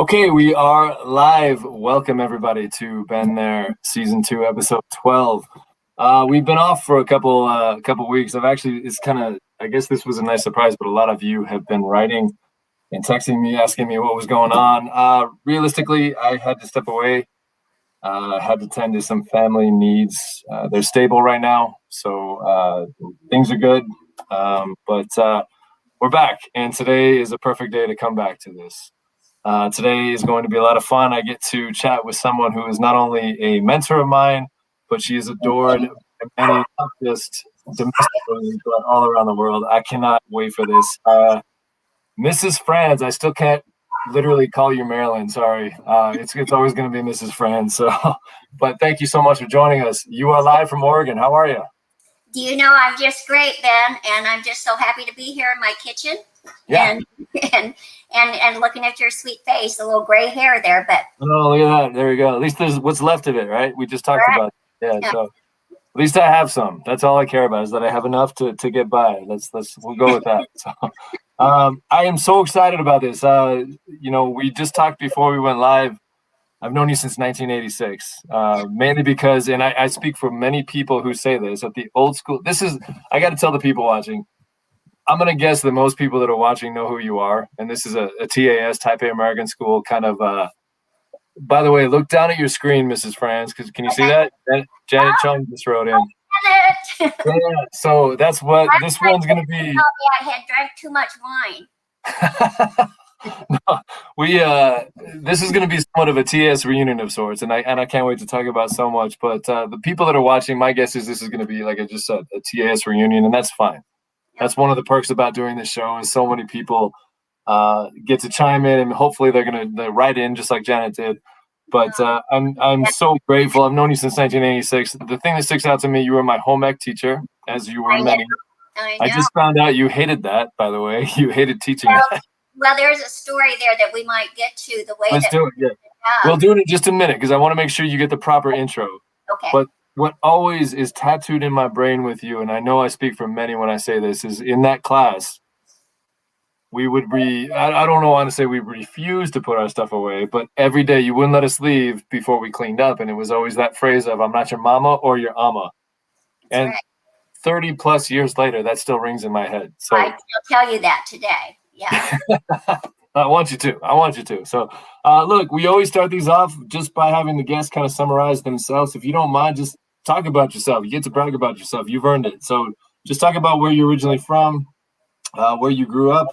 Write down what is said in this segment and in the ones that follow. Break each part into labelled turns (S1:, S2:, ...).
S1: Okay, we are live. Welcome everybody to BenThere Season 2, Episode 12. We've been off for a couple weeks. I guess this was a nice surprise, but a lot of you have been writing and texting me, asking me what was going on. Realistically, I had to step away. Had to tend to some family needs. They're stable right now, so things are good. But we're back, and today is a perfect day to come back to this. Today is going to be a lot of fun. I get to chat with someone who is not only a mentor of mine, but she is adored by many, not just domestically, but all around the world. I cannot wait for this. Mrs. Franz, I still can't literally call you Merilyn. Sorry. It's always going to be Mrs. Franz. So, but thank you so much for joining us. You are live from Oregon. How are you?
S2: Do you know, I'm just great, Ben, and I'm just so happy to be here in my kitchen.
S1: Yeah.
S2: And looking at your sweet face, a little gray hair there, but
S1: oh, look at that. There we go. At least there's what's left of it, right? We just talked about it. Yeah. So at least I have some. That's all I care about, is that I have enough to get by. We'll go with that. So I am so excited about this. We just talked before we went live. I've known you since 1986, mainly because, and I speak for many people who say this, at the old school. I got to tell the people watching, I'm going to guess that most people that are watching know who you are. And this is a TAS, Taipei American School, kind of, by the way, look down at your screen, Mrs. Franz, because can you see that? Janet Chung just wrote in. Yeah, so that's what this one's going to be.
S2: I had drank too much wine.
S1: No, this is going to be somewhat of a TS reunion of sorts, and I can't wait to talk about so much. But the people that are watching, my guess is this is going to be, like I just said, a TS reunion, and that's fine. That's one of the perks about doing this show, is so many people get to chime in, and hopefully they're going to write in just like Janet did. But I'm so grateful. I've known you since 1986. The thing that sticks out to me, you were my home ec teacher, as you were many. I just found out you hated that, by the way. You hated teaching that.
S2: Well, there's a story there that we might get to.
S1: Let's do it. Yeah. We'll do it in just a minute, because I want to make sure you get the proper intro.
S2: Okay.
S1: But what always is tattooed in my brain with you, and I know I speak for many when I say this, is in that class, we would I don't want to say we refused to put our stuff away, but every day you wouldn't let us leave before we cleaned up. And it was always that phrase of, I'm not your mama or your ama. And right. 30 plus years later, that still rings in my head. So
S2: I still tell you that today. Yeah.
S1: I want you to. So, look, we always start these off just by having the guests kind of summarize themselves. If you don't mind, just talk about yourself. You get to brag about yourself. You've earned it. So just talk about where you're originally from, where you grew up.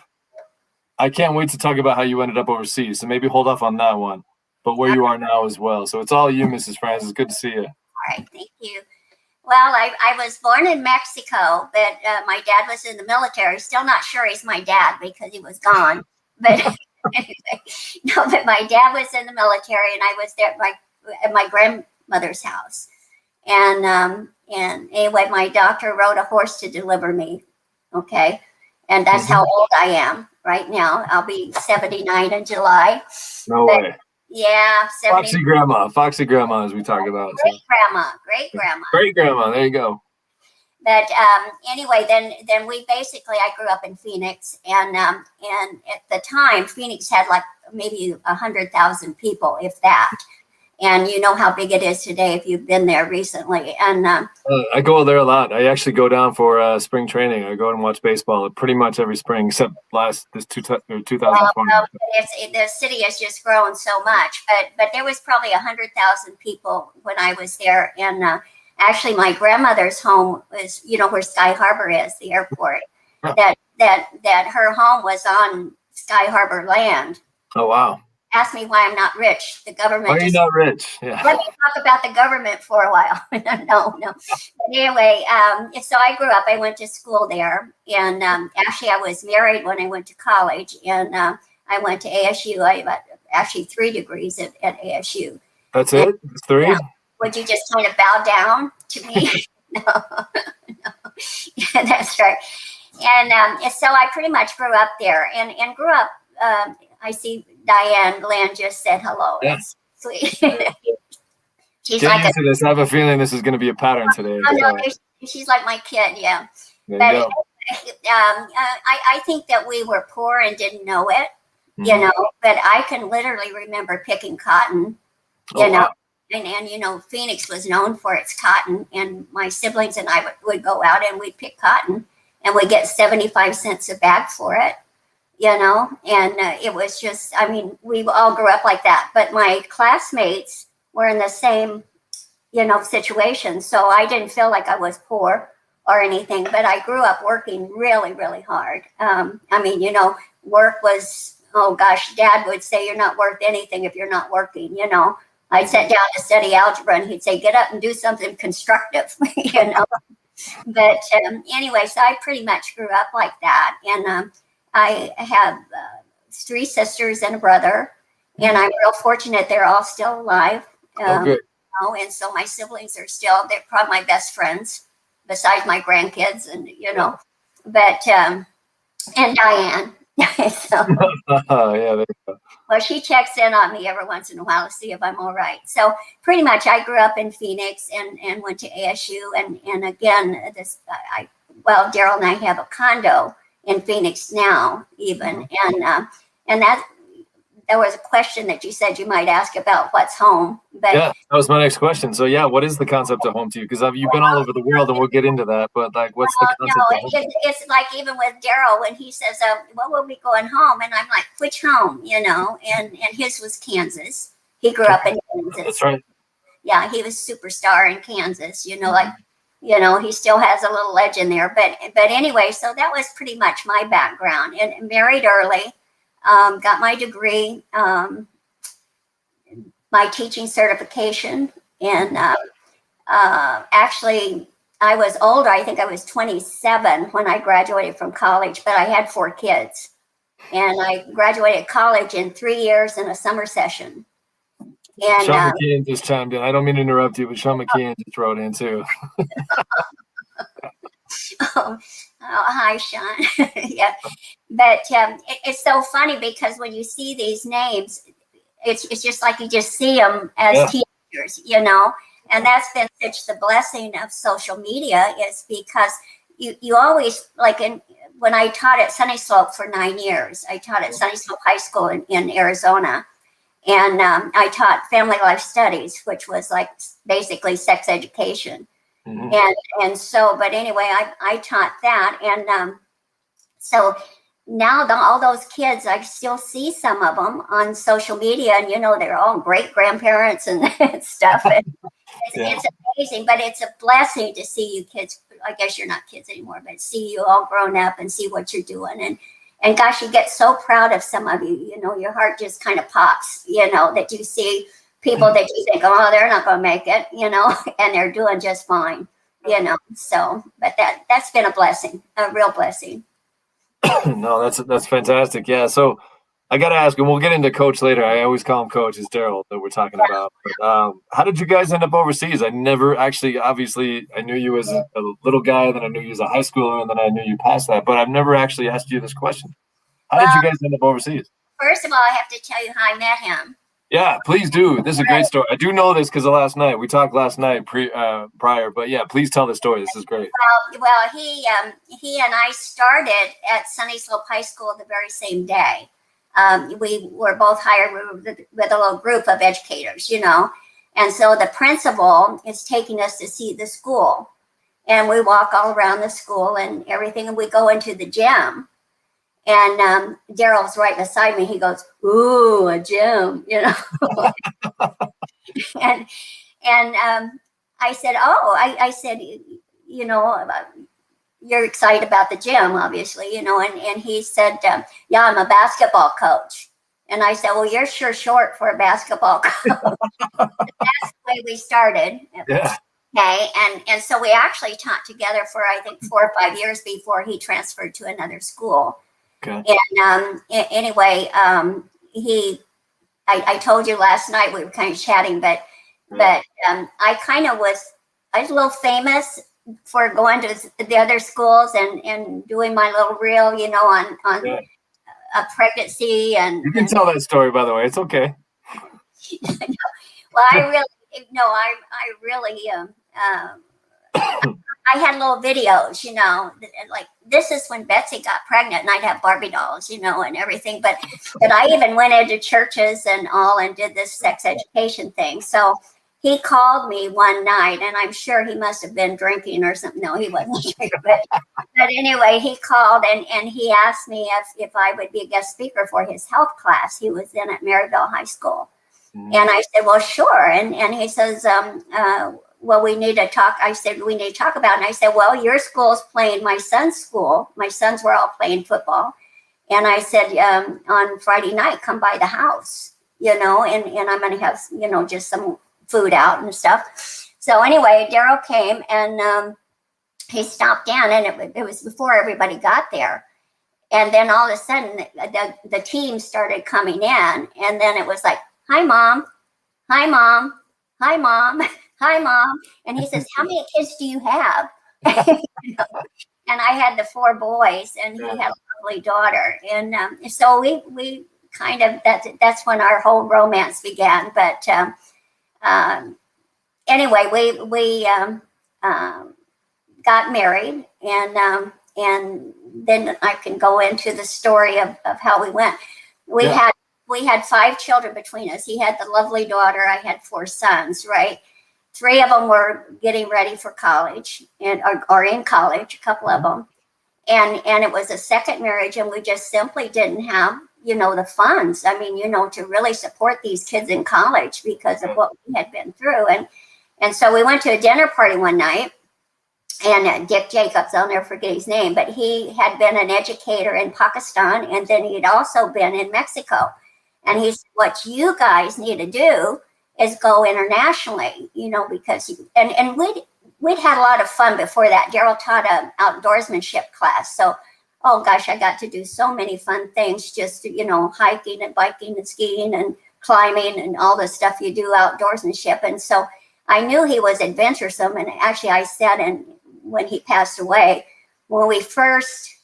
S1: I can't wait to talk about how you ended up overseas. So maybe hold off on that one, but where you are now as well. So it's all you, Mrs. Franz. It's good to see you.
S2: All right. Thank you. Well, I was born in Mexico, but my dad was in the military. Still not sure he's my dad because he was gone. But anyway, but my dad was in the military, and I was there at my grandmother's house. And anyway, my doctor rode a horse to deliver me. Okay, and that's how old I am right now. I'll be 79 in July.
S1: No way.
S2: Yeah,
S1: Foxy grandma, as we talk about.
S2: Great grandma.
S1: There you go.
S2: But anyway, then we basically, I grew up in Phoenix, and at the time, Phoenix had like maybe 100,000 people, if that. And you know how big it is today if you've been there recently. And
S1: I go there a lot. I actually go down for spring training. I go and watch baseball pretty much every spring, except this 2020.
S2: The city has just grown so much. But there was probably 100,000 people when I was there. And actually, my grandmother's home was, where Sky Harbor is, the airport. that her home was on Sky Harbor land.
S1: Oh wow.
S2: Ask me why I'm not rich. The government.
S1: Why are you not rich? Yeah.
S2: Let me talk about the government for a while. No. But anyway, so I grew up. I went to school there, and actually, I was married when I went to college, and I went to ASU. I got actually 3 degrees at ASU.
S1: That's it? It's 3?
S2: Yeah. Would you just kind of bow down to me? No. Yeah, that's right. And so I pretty much grew up there, and grew up. I see Diane Glenn just said hello.
S1: Yes.
S2: Sweet.
S1: She's Get used to this. I have a feeling this is going to be a pattern today.
S2: She's like my kid, yeah.
S1: There you go.
S2: I think that we were poor and didn't know it. you know, but I can literally remember picking cotton, you know, and, you know, Phoenix was known for its cotton, and my siblings and I would go out and we'd pick cotton, and we'd get 75 cents a bag for it, you know, and it was just, I mean, we all grew up like that, but my classmates were in the same, you know, situation. So I didn't feel like I was poor or anything, but I grew up working really, really hard. I mean, you know, work was, oh gosh, Dad would say you're not worth anything if you're not working, you know. I'd sit down to study algebra and he'd say, get up and do something constructive, you know. But anyway, so I pretty much grew up like that. And I have 3 sisters and a brother, and I'm real fortunate they're all still alive.
S1: Good.
S2: You know, and so my siblings are still, they're probably my best friends besides my grandkids, and, you know, but, and Diane. So,
S1: Yeah, there you go.
S2: well, she checks in on me every once in a while to see if I'm all right. So pretty much I grew up in Phoenix and went to ASU. And again, well, Derryl and I have a condo in Phoenix now, even. And that, there was a question that you said you might ask about what's home. But
S1: yeah, that was my next question. So yeah, what is the concept of home to you? Because you've been all over the world, and we'll get into that. But like, what's the concept of home?
S2: It's like even with Derryl when he says, "Well, we'll be going home," and I'm like, "Which home?" You know, and his was Kansas. He grew up in Kansas.
S1: That's right.
S2: Yeah, he was superstar in Kansas. You know, like, you know, he still has a little legend there. But anyway, so that was pretty much my background. And married early. Got my degree, my teaching certification, and actually I was older. I think I was 27 when I graduated from college, but I had 4 kids, and I graduated college in 3 years in a summer session. And
S1: Sean McKeon just chimed in. I don't mean to interrupt you, but Sean McKeon just wrote in too.
S2: Oh, hi, Sean. Yeah, but it's so funny because when you see these names, it's just like you just see them as teenagers, you know. And that's been such the blessing of social media, is because you always, like, when I taught at Sunny Slope for 9 years, I taught at Sunny Slope High School in Arizona, and I taught family life studies, which was like basically sex education. And so, but anyway, I taught that. And so now all those kids, I still see some of them on social media, and, you know, they're all great grandparents and stuff. And it's amazing, but it's a blessing to see you kids. I guess you're not kids anymore, but see you all grown up and see what you're doing. And gosh, you get so proud of some of you, you know, your heart just kind of pops, you know, that you see people that you think, oh, they're not going to make it, you know, and they're doing just fine, you know. So, but that's been a blessing, a real blessing.
S1: No, that's fantastic. Yeah. So I got to ask, and we'll get into Coach later. I always call him Coach. It's Derryl that we're talking about. But, how did you guys end up overseas? I never actually, obviously, I knew you as a little guy, then I knew you as a high schooler, and then I knew you past that. But I've never actually asked you this question. How did you guys end up overseas?
S2: First of all, I have to tell you how I met him.
S1: Yeah, please do. This is a great story. I do know this because of last night. We talked last night prior, but yeah, please tell the story. This is great.
S2: Well, he and I started at Sunny Slope High School the very same day. We were both hired with a little group of educators, you know, and so the principal is taking us to see the school, and we walk all around the school and everything, and we go into the gym. And Derryl's right beside me. He goes, "Ooh, a gym," you know. and I said, "Oh," I said, "You know, you're excited about the gym, obviously, you know." And he said, "Yeah, I'm a basketball coach." And I said, "Well, you're sure short for a basketball coach." That's the way we started.
S1: Yeah.
S2: Okay, and so we actually taught together for, I think, 4 or 5 years before he transferred to another school.
S1: Okay.
S2: And anyway, I told you last night we were kind of chatting, but I was a little famous for going to the other schools and doing my little reel, you know, on a pregnancy. And
S1: you can tell that story, by the way. It's okay.
S2: Well, I really I had little videos, like this is when Betsy got pregnant, and I'd have Barbie dolls, and everything. But I even went into churches and all and did this sex education thing. So he called me one night, and I'm sure he must have been drinking or something. No, he wasn't drinking, but anyway, he called and he asked me if I would be a guest speaker for his health class. He was in at Maryville High School. And I said, well, sure. And he says, well, we need to talk. I said, we need to talk about it. And I said, well, your school's playing my son's school. My sons were all playing football. And I said, on Friday night, come by the house, and I'm going to have, just some food out and stuff. So anyway, Derryl came and he stopped down, and it was before everybody got there. And then all of a sudden, the team started coming in. And then it was like, hi, Mom. Hi, Mom. Hi, Mom. Hi, Mom. And he says, how many kids do you have? And I had the 4 boys, and he had a lovely daughter. And so we kind of, that's when our whole romance began. But anyway, we got married, and then I can go into the story of how we went. We had 5 children between us. He had the lovely daughter. I had 4 sons, right? 3 of them were getting ready for college and are in college, a couple of them. And it was a second marriage, and we just simply didn't have, the funds. I mean, to really support these kids in college because of what we had been through. And so we went to a dinner party one night, and Dick Jacobs, I'll never forget his name, but he had been an educator in Pakistan, and then he'd also been in Mexico. And he said, what you guys need to do is go internationally, because, and we'd had a lot of fun before that. Derryl taught an outdoorsmanship class. So, oh gosh, I got to do so many fun things, just, hiking and biking and skiing and climbing and all the stuff you do outdoorsmanship. And so I knew he was adventuresome. And actually I said, and when he passed away, when we first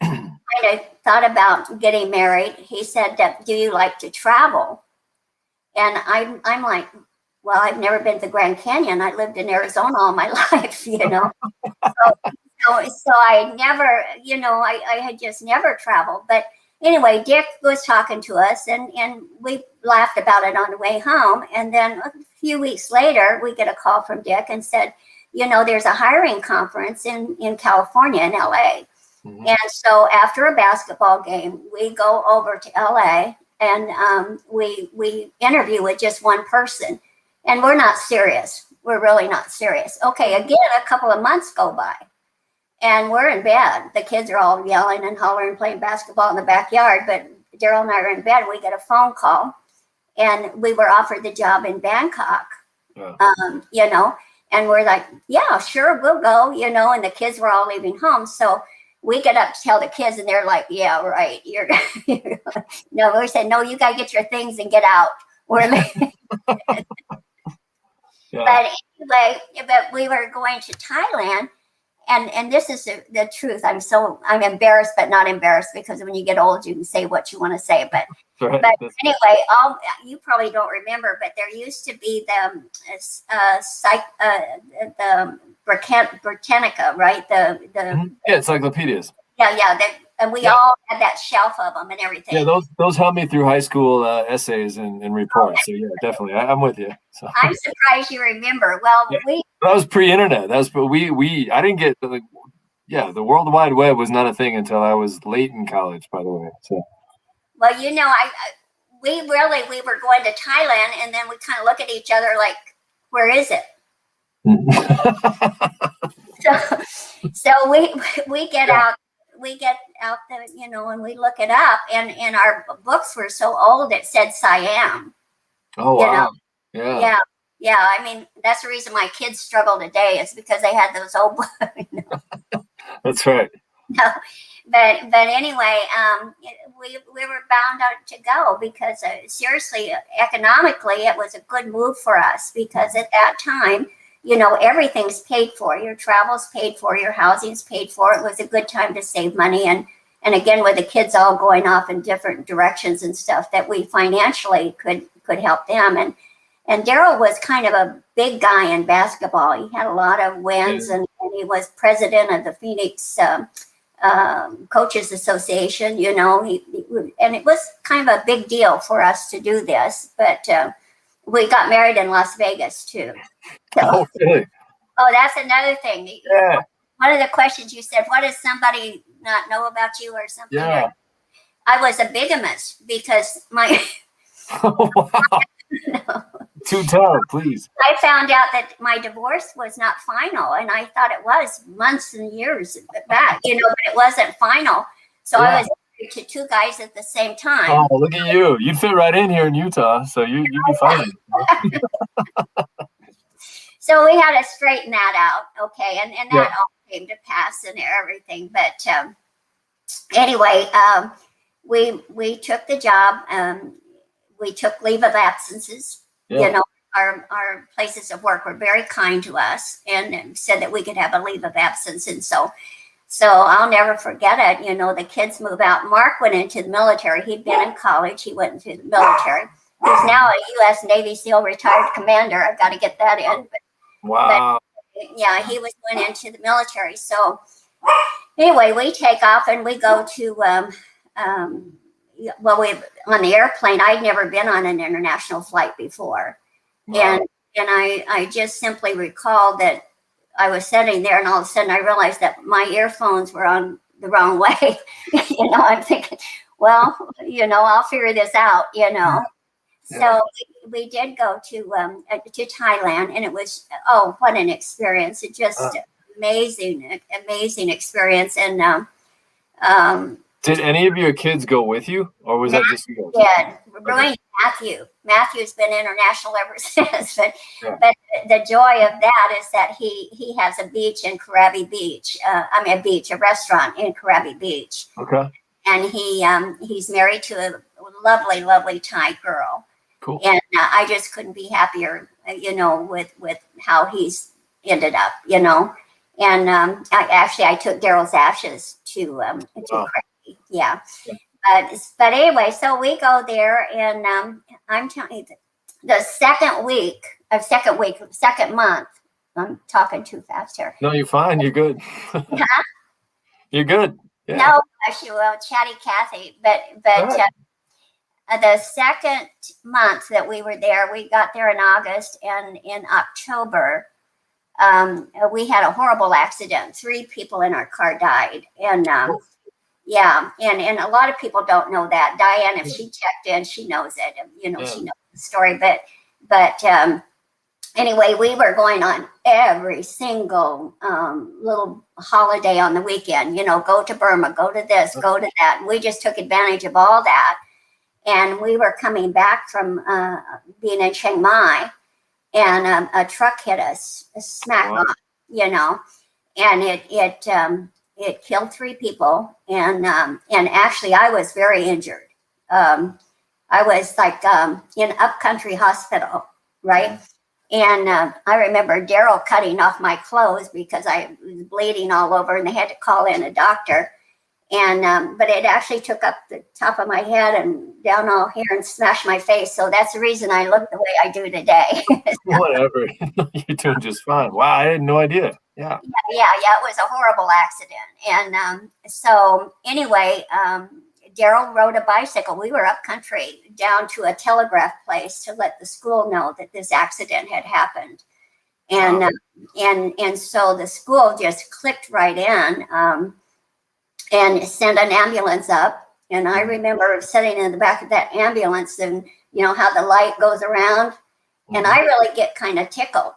S2: kind of thought about getting married, he said, do you like to travel? And I'm like, well, I've never been to the Grand Canyon. I lived in Arizona all my life, So I never, I had just never traveled. But anyway, Dick was talking to us, and we laughed about it on the way home. And then a few weeks later, we get a call from Dick and said, there's a hiring conference in California, in LA. Mm-hmm. And so after a basketball game, we go over to LA, and we interview with just one person. And we're not serious. We're really not serious. Okay, again, a couple of months go by, and we're in bed. The kids are all yelling and hollering, playing basketball in the backyard. But Derryl and I are in bed, and we get a phone call, and we were offered the job in Bangkok. Yeah. And we're like, yeah, sure, we'll go, and the kids were all leaving home. So we get up to tell the kids, and they're like, yeah, right. No, we said, no, you got to get your things and get out. We're leaving. Yeah. But we were going to Thailand, and this is the truth. I'm embarrassed, but not embarrassed, because when you get old, you can say what you want to say. But right. But anyway, you probably don't remember, but there used to be the Britannica, right? The
S1: encyclopedias.
S2: Yeah. And we all had that shelf of them and everything.
S1: Yeah, those helped me through high school essays and reports. So yeah, definitely, I'm with you. So.
S2: I'm surprised you remember. Well, yeah.
S1: That was pre-internet. That was I didn't get the World Wide Web was not a thing until I was late in college. By the way, so.
S2: Well, we were going to Thailand, and then we kind of look at each other like, where is it? so we get out. We get out there, and we look it up, and our books were so old it said Siam.
S1: Oh, wow. Yeah.
S2: Yeah. I mean, that's the reason my kids struggle today, is because they had those old books.
S1: That's right.
S2: No, but anyway, we were bound to go, because seriously, economically, it was a good move for us, because at that time, everything's paid for. Your travel's paid for, your housing's paid for. It was a good time to save money. And again, with the kids all going off in different directions and stuff, that we financially could help them. And Derryl was kind of big guy in basketball. He had a lot of wins, and he was president of the Phoenix Coaches Association. You know, and it was kind of a big deal for us to do this. But we got married in Las Vegas too. So,
S1: really?
S2: Oh, that's another thing.
S1: Yeah.
S2: One of the questions you said, what does somebody not know about you or something?
S1: Yeah.
S2: I was a bigamist because my...
S1: Wow.
S2: No.
S1: Do tell, please.
S2: I found out that my divorce was not final, and I thought it was months and years back, you know, but it wasn't final. So I was married to two guys at the same time.
S1: Oh, look at you. You'd fit right in here in Utah, so you'd be fine.
S2: So we had to straighten that out, okay, and that all came to pass and everything. But anyway, we took the job. We took leave of absences. You know, our places of work were very kind to us and said that we could have a leave of absence. And so I'll never forget it. You know, the kids move out. Mark went into the military. He'd been in college. He went into the military. He's now a U.S. Navy SEAL retired commander. I've got to get that in.
S1: Wow.
S2: But, yeah, he was going into the military. So anyway, we take off and we go to, on the airplane. I'd never been on an international flight before. Wow. And I just simply recall that I was sitting there and all of a sudden I realized that my earphones were on the wrong way. You know, I'm thinking, well, you know, I'll figure this out, you know. Yeah. So we did go to Thailand, and it was, oh, what an experience. It just amazing experience. And
S1: did any of your kids go with you, or was that just you?
S2: Yeah, really, Matthew's been international ever since. But the joy of that is that he has a beach in Krabi Beach. A restaurant in Krabi Beach.
S1: Okay.
S2: And he's married to a lovely, lovely Thai girl.
S1: Cool.
S2: And I just couldn't be happier, you know, with how he's ended up, you know. And I took Derryl's ashes to Krabi. Yeah. But anyway, so we go there, and I'm telling you, the second month, I'm talking too fast here.
S1: No, you're fine. You're good.
S2: Huh?
S1: You're good. Yeah.
S2: No, bless you, chatty Cathy. But the second month that we were there, we got there in August, and in October, we had a horrible accident. 3 people in our car died, and yeah, and a lot of people don't know that. Diane, if she checked in, she knows it. You know, she knows the story. But anyway, we were going on every single little holiday on the weekend. You know, go to Burma, go to this, go to that. And we just took advantage of all that. And we were coming back from being in Chiang Mai, and a truck hit us, smack on, you know, and it killed 3 people, and actually I was very injured. I was like in upcountry hospital, right? And I remember Derryl cutting off my clothes because I was bleeding all over, and they had to call in a doctor. And but it actually took up the top of my head and down all here and smashed my face. So that's the reason I look the way I do today.
S1: Whatever, you're doing just fine. Wow, I had no idea. Yeah.
S2: It was a horrible accident. And so anyway, Derryl rode a bicycle. We were up country down to a telegraph place to let the school know that this accident had happened. And and so the school just clicked right in and sent an ambulance up. And I remember sitting in the back of that ambulance, and you know how the light goes around, and I really get kind of tickled.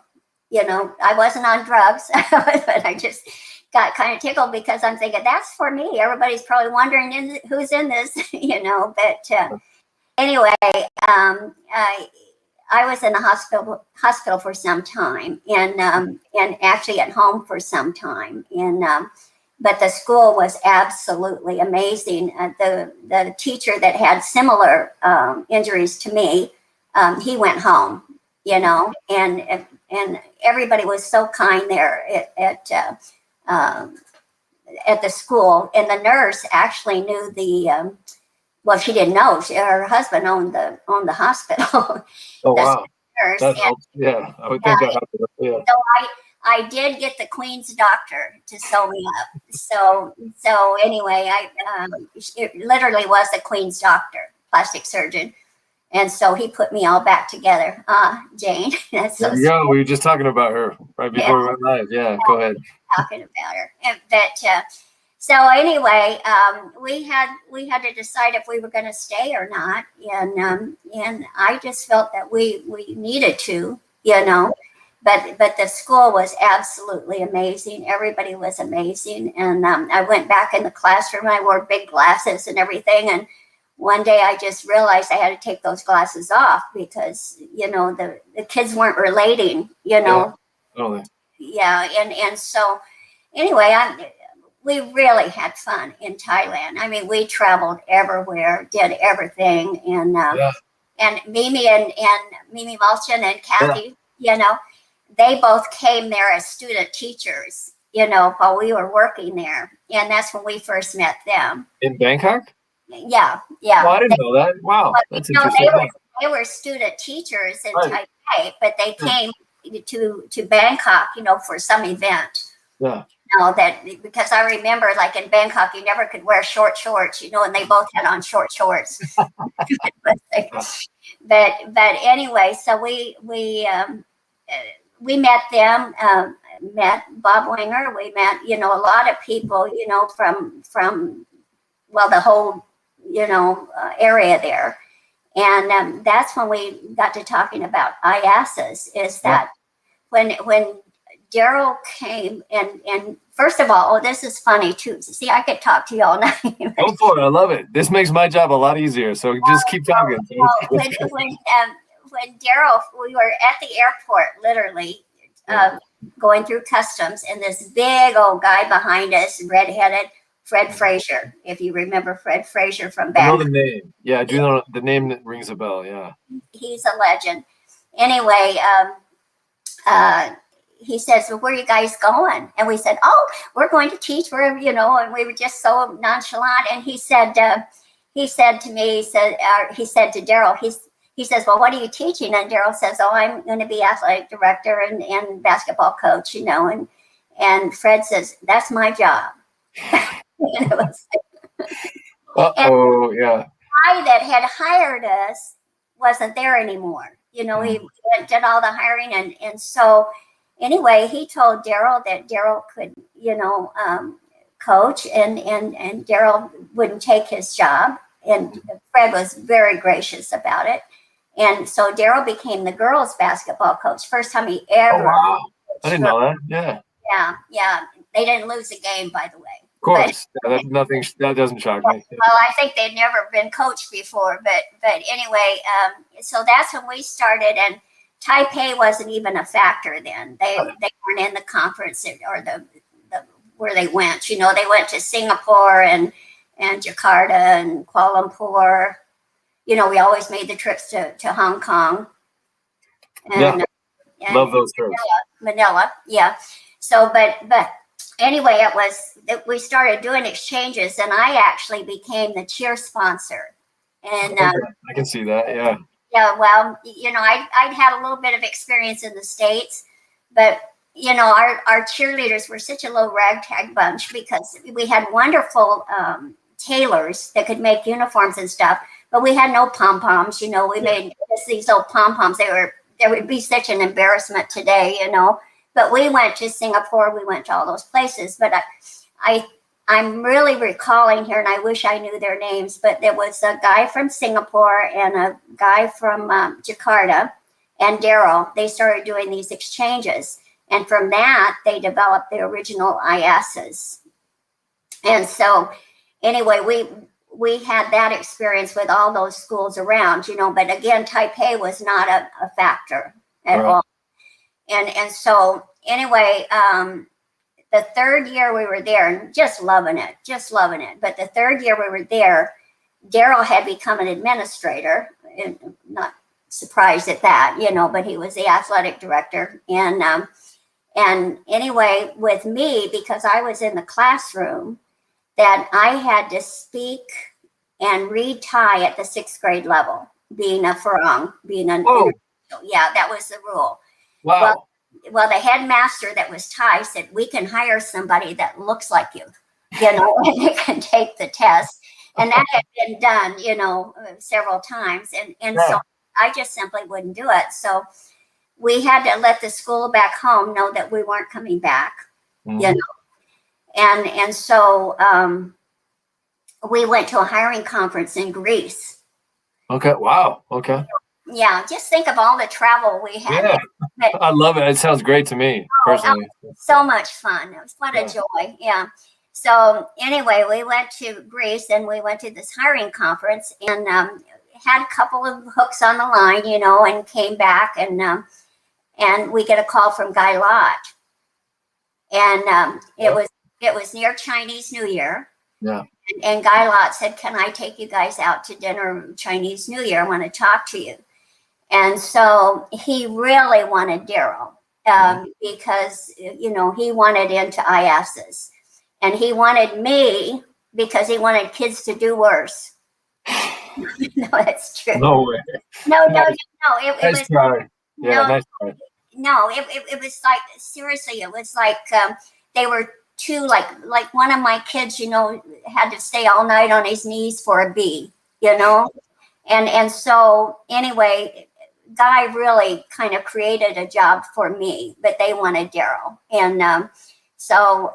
S2: You know, I wasn't on drugs, but I just got kind of tickled because I'm thinking, that's for me. Everybody's probably wondering who's in this, you know. But anyway, I was in the hospital for some time, and actually at home for some time. And but the school was absolutely amazing. The teacher that had similar injuries to me, he went home, you know, and everybody was so kind there at the school. And the nurse actually knew she didn't know. Her husband owned the hospital.
S1: Oh, wow.
S2: nurse.
S1: That
S2: And
S1: helps. Yeah, I would think that helps. Yeah.
S2: so I did get the Queen's doctor to sew me up. So anyway, it literally was the Queen's doctor, plastic surgeon. And so he put me all back together. Jane, that's so
S1: There you go. We were just talking about her right before we went live. Yeah, go ahead.
S2: talking about her. So anyway, we had to decide if we were going to stay or not, and I just felt that we needed to, But the school was absolutely amazing. Everybody was amazing, and I went back in the classroom. I wore big glasses and everything, and one day I just realized I had to take those glasses off because the kids weren't relating.
S1: Yeah, totally.
S2: Yeah, and so anyway, we really had fun in Thailand. I mean, we traveled everywhere, did everything, and Mimi and Mimi Malchin and Kathy, they both came there as student teachers, while we were working there, and that's when we first met them.
S1: In Bangkok?
S2: Yeah.
S1: Oh, I didn't know that. Wow, that's interesting.
S2: They were student teachers in Taipei, but they came to Bangkok, for some event.
S1: Yeah.
S2: That because I remember, like in Bangkok, you never could wear short shorts, and they both had on short shorts. but anyway, so we met them, met Bob Winger. We met, a lot of people, from the whole, area there. And that's when we got to talking about IASAs, is that when Derryl came and first of all, this is funny too. See, I could talk to you all night.
S1: Go for it. I love it. This makes my job a lot easier. So just keep talking.
S2: When Derryl, we were at the airport, literally going through customs, and this big old guy behind us, redheaded, Fred Fraser. If you remember Fred Fraser from back.
S1: I know the name. Yeah, I do know the name that rings a bell. Yeah.
S2: He's a legend. Anyway, he says, well, where are you guys going? And we said, oh, we're going to teach wherever, and we were just so nonchalant. And he said to me, he said to Derryl, he says, well, what are you teaching? And Derryl says, oh, I'm going to be athletic director and basketball coach, and Fred says, that's my job. And it was
S1: yeah.
S2: The guy that had hired us wasn't there anymore. He did all the hiring. And so anyway, he told Derryl that Derryl could, coach and Derryl wouldn't take his job. And Fred was very gracious about it. And so Derryl became the girls' basketball coach. First time he ever.
S1: Oh, wow. I didn't know that. Yeah.
S2: Yeah. They didn't lose a game, by the way.
S1: Of course. That doesn't shock me.
S2: Well, I think they'd never been coached before. But anyway, so that's when we started. And Taipei wasn't even a factor then. They weren't in the conference or the where they went. They went to Singapore and Jakarta and Kuala Lumpur. We always made the trips to Hong Kong. And,
S1: love those trips.
S2: Manila, yeah. So, but anyway, we started doing exchanges, and I actually became the cheer sponsor. And
S1: I can see that, yeah.
S2: Yeah, well, I'd had a little bit of experience in the States, but our cheerleaders were such a low ragtag bunch because we had wonderful tailors that could make uniforms and stuff, but we had no pom-poms. We made just these old pom-poms. They would be such an embarrassment today, But we went to Singapore. We went to all those places. But I'm really recalling here, and I wish I knew their names, but there was a guy from Singapore and a guy from Jakarta and Derryl. They started doing these exchanges. And from that, they developed the original IASAs. And so anyway, we had that experience with all those schools around, but again, Taipei was not a factor at all. And so anyway, the third year we were there, and just loving it. But the third year we were there, Derryl had become an administrator, and not surprised at that, but he was the athletic director. And anyway, with me, because I was in the classroom, that I had to speak and read Thai at the 6th grade level, being a farang, being an Yeah, that was the rule.
S1: Wow.
S2: Well, the headmaster that was Thai said, we can hire somebody that looks like you, and they can take the test. And that had been done, several times. And so I just simply wouldn't do it. So we had to let the school back home know that we weren't coming back, And so we went to a hiring conference in Greece.
S1: Okay. Wow. Okay.
S2: Yeah, just think of all the travel we had.
S1: Yeah, I love it. It sounds great to me, personally.
S2: So much fun. It was what a joy. Yeah. So anyway, we went to Greece and we went to this hiring conference and had a couple of hooks on the line, and came back and we get a call from Guy Lodge. And it was near Chinese New Year.
S1: Yeah.
S2: And Guy Lodge said, can I take you guys out to dinner Chinese New Year? I want to talk to you. And so he really wanted Derryl because, he wanted into ISs. And he wanted me because he wanted kids to do worse. No, that's true.
S1: No way.
S2: No.
S1: It was try. Yeah, nice try.
S2: No, it was like, seriously, it was like they were two, like one of my kids, had to stay all night on his knees for a B, And so anyway, Guy really kind of created a job for me, but they wanted Derryl. And so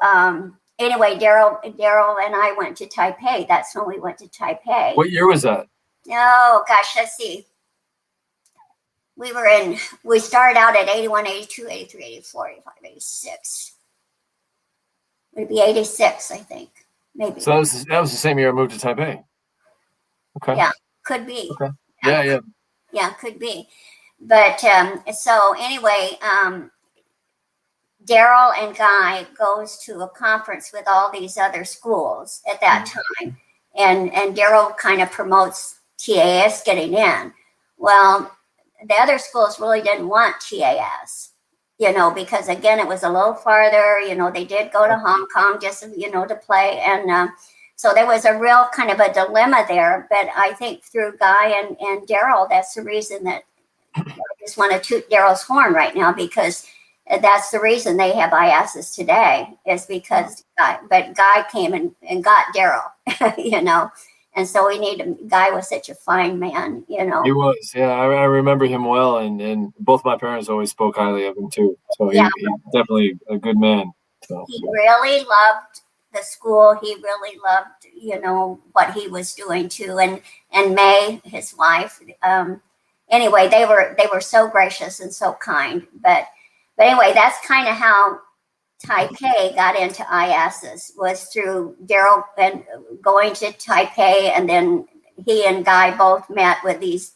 S2: anyway, Derryl and I went to Taipei. That's when we went to Taipei.
S1: What year was that?
S2: Oh, gosh, let's see. We started out at 81, 82, 83, 84, 85, 86. It'd be 86, I think, maybe.
S1: So that was the same year I moved to Taipei. Okay.
S2: Yeah, could be.
S1: Okay. Yeah.
S2: Yeah, could be. But so anyway, Derryl and Guy goes to a conference with all these other schools at that time. And Derryl kind of promotes TAS getting in. Well, the other schools really didn't want TAS, because again, it was a little farther, they did go to Hong Kong just, to play. And so there was a real kind of a dilemma there. But I think through Guy and Derryl, that's the reason that I just want to toot Derryl's horn right now, because that's the reason they have IASs today, is because Guy came and got Derryl, And so Guy was such a fine man, He
S1: was, yeah. I remember him well, and both my parents always spoke highly of him too. So he's definitely a good man. So
S2: he really loved the school. He really loved, what he was doing too. And May, his wife, anyway, they were so gracious and so kind. But anyway, that's kind of how Taipei got into IASs, was through Derryl and going to Taipei, and then he and Guy both met with these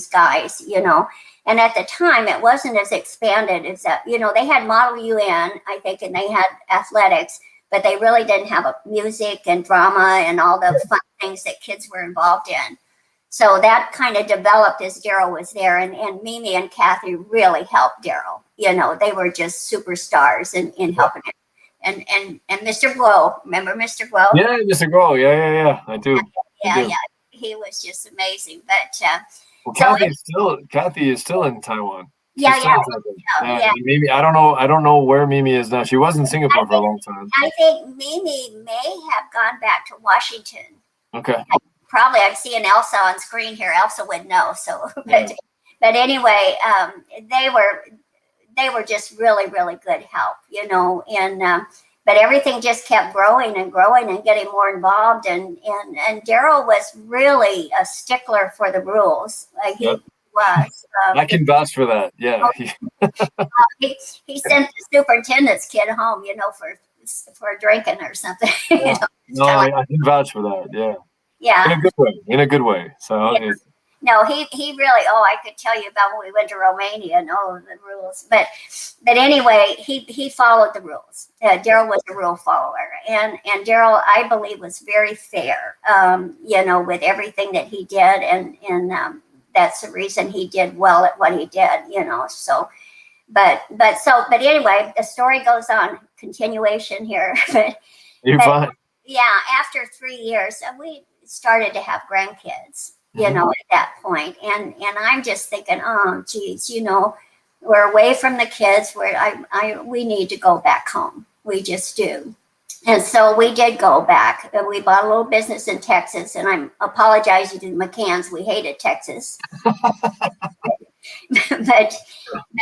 S2: guys, And at the time, it wasn't as expanded as that. They had Model UN, I think, and they had athletics, but they really didn't have music and drama and all the fun things that kids were involved in. So that kind of developed as Derryl was there, and Mimi and Kathy really helped Derryl. They were just superstars in helping him. And Mr. Guo, remember Mr. Guo?
S1: Yeah, Mr. Guo. Yeah. I do.
S2: Yeah. He was just amazing. But
S1: Kathy is still in Taiwan.
S2: Yeah.
S1: Mimi, I don't know where Mimi is now. She was in Singapore for a long time.
S2: I think Mimi may have gone back to Washington.
S1: Okay.
S2: Probably. I'm seeing Elsa on screen here. Elsa would know. So, but anyway, they were just really, really good help, and but everything just kept growing and getting more involved. And Derryl was really a stickler for the rules. Like he was.
S1: I can vouch for that. Yeah.
S2: He sent the superintendent's kid home, for drinking or something.
S1: No, I can vouch for that. Yeah.
S2: Yeah.
S1: In a good way. So
S2: yeah. No, he really, I could tell you about when we went to Romania and all of the rules. But anyway, he followed the rules. Derryl was a rule follower. And Derryl, I believe, was very fair, with everything that he did. And that's the reason he did well at what he did, So, but anyway, the story goes on, continuation here.
S1: You're fine.
S2: Yeah, after 3 years, we started to have grandkids. you know, at that point. And I'm just thinking, oh, geez, you know, we're away from the kids. We need to go back home. We just do. And so we did go back. We bought a little business in Texas, and I'm apologizing to the McCanns. We hated Texas. but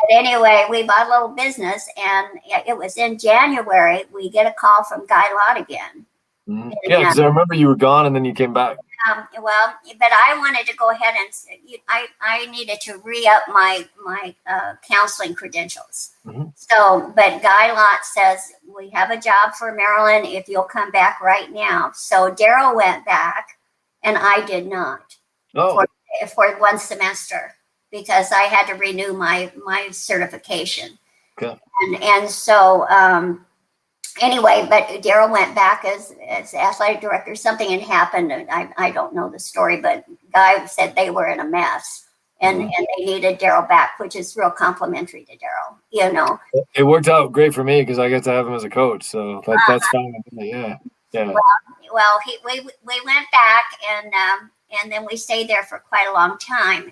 S2: anyway, we bought a little business, and it was in January. We get a call from Guy Lott again.
S1: Mm-hmm. Yeah, because I remember you were gone and then you came back.
S2: Well, but I wanted to go ahead and I needed to re-up my counseling credentials. Mm-hmm. So, but Guy Lott says, we have a job for Merilyn if you'll come back right now. So Derryl went back and I did not for 1 semester because I had to renew my certification. Okay. And so, anyway, but Derryl went back as athletic director. Something had happened. I don't know the story, but Guy said they were in a mess and they needed Derryl back, which is real complimentary to Derryl, you know.
S1: It worked out great for me because I get to have him as a coach. So that's fine. Yeah. Yeah.
S2: Well, we went back and then we stayed there for quite a long time.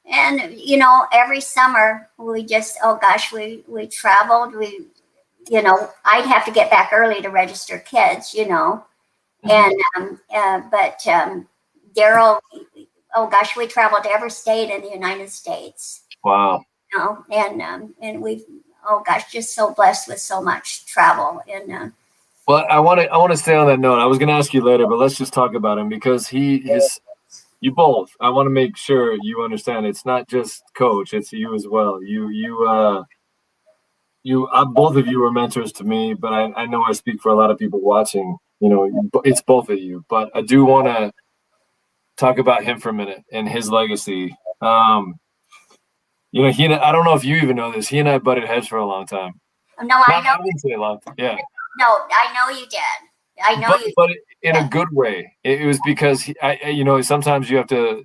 S2: And you know, every summer we just, oh gosh, we traveled, you know, I'd have to get back early to register kids, you know, and, but Derryl, oh gosh, we traveled to every state in the United States.
S1: Wow.
S2: You know, and we've, oh gosh, just so blessed with so much travel. And,
S1: well, I want to stay on that note. I was going to ask you later, but let's just talk about him because you both, I want to make sure you understand it's not just coach, it's you as well. Both of you are mentors to me, but I know I speak for a lot of people watching. You know, it's both of you. But I do want to talk about him for a minute and his legacy. You know, I don't know if you even know this. He and I butted heads for a long time.
S2: No, I know.
S1: I wouldn't say a long time. Yeah.
S2: No, I know you did. I know you.
S1: But in a good way. It was because you know, sometimes you have to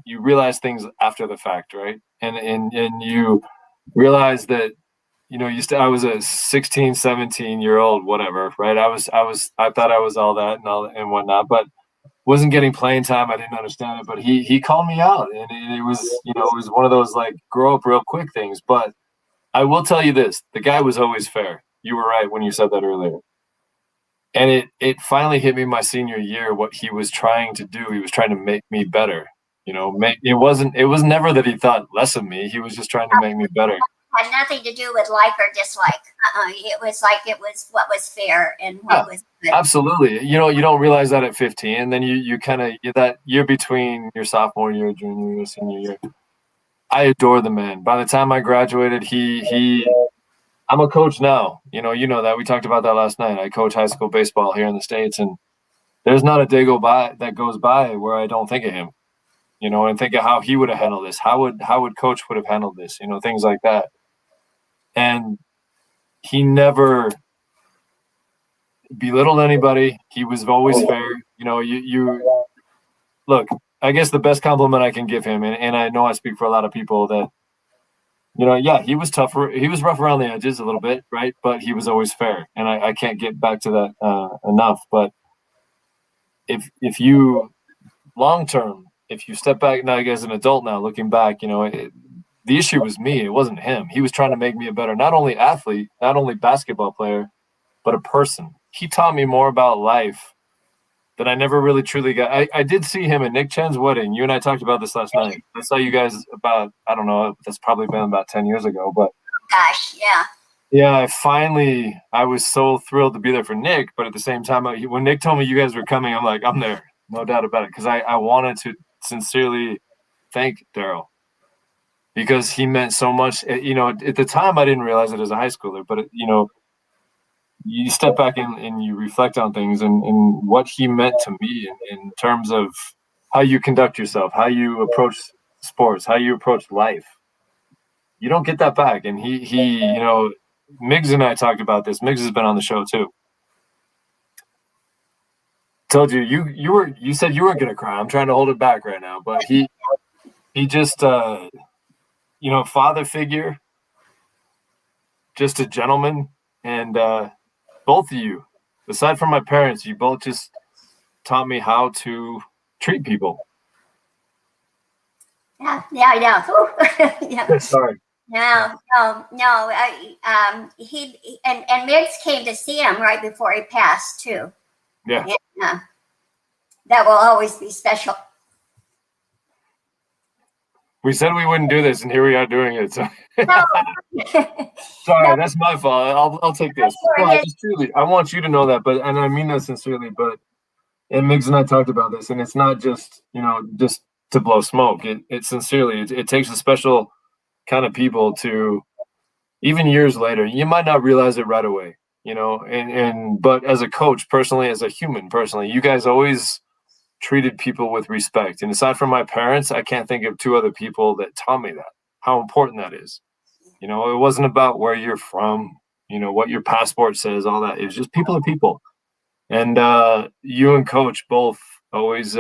S1: you realize things after the fact, right? And you realize that. You know, I was a 16, 17-year-old, whatever, right? I thought I was all that and whatnot, but wasn't getting playing time. I didn't understand it, but he called me out, and it was, you know, it was one of those like grow up real quick things. But I will tell you this: the guy was always fair. You were right when you said that earlier, and it finally hit me my senior year what he was trying to do. He was trying to make me better. You know, it was never that he thought less of me. He was just trying to make me better.
S2: Had nothing to do with like or dislike. It was like it was what was fair and what was good.
S1: Absolutely. You know, you don't realize that at 15, and then you kind of that year between your sophomore year, junior year, senior year. I adore the man. By the time I graduated, I'm a coach now. You know that we talked about that last night. I coach high school baseball here in the States, and there's not a day that goes by where I don't think of him. You know, and think of how he would have handled this. How would coach would have handled this? You know, things like that. And he never belittled anybody. He was always fair. You know, you look, I guess the best compliment I can give him, and I know I speak for a lot of people that, you know, yeah, he was tougher. He was rough around the edges a little bit, right? But he was always fair. And I can't get back to that enough. But if you long term, if you step back now as an adult now, looking back, you know, the issue was me. It wasn't him. He was trying to make me a better, not only athlete, not only basketball player, but a person. He taught me more about life that I never really truly got. I did see him at Nick Chen's wedding. You and I talked about this last night. I saw you guys about, I don't know, that's probably been about 10 years ago. But
S2: gosh, yeah.
S1: Yeah, I was so thrilled to be there for Nick. But at the same time, when Nick told me you guys were coming, I'm like, I'm there. No doubt about it. Because I wanted to sincerely thank Derryl. Because he meant so much. You know, at the time, I didn't realize it as a high schooler. But, you know, you step back and you reflect on things and what he meant to me in terms of how you conduct yourself, how you approach sports, how you approach life. You don't get that back. And he you know, Miggs and I talked about this. Miggs has been on the show too. Told you you said you weren't gonna cry. I'm trying to hold it back right now. But he just you know, father figure, just a gentleman, and both of you, aside from my parents, you both just taught me how to treat people.
S2: Yeah, I know. Yeah.
S1: Sorry.
S2: No. And Miggs came to see him right before he passed too.
S1: Yeah.
S2: And, that will always be special.
S1: We said we wouldn't do this, and here we are doing it. So.
S2: No.
S1: Sorry,
S2: No.
S1: that's my fault. I'll take this. No, I want you to know that, and I mean that sincerely. And Miggs and I talked about this, and it's not just just to blow smoke. It sincerely, it takes a special kind of people to, even years later, you might not realize it right away, but as a coach personally, as a human personally, you guys always treated people with respect. And aside from my parents, I can't think of two other people that taught me that, how important that is. It wasn't about where you're from, what your passport says, all that. It was just people to people. And you and Coach both always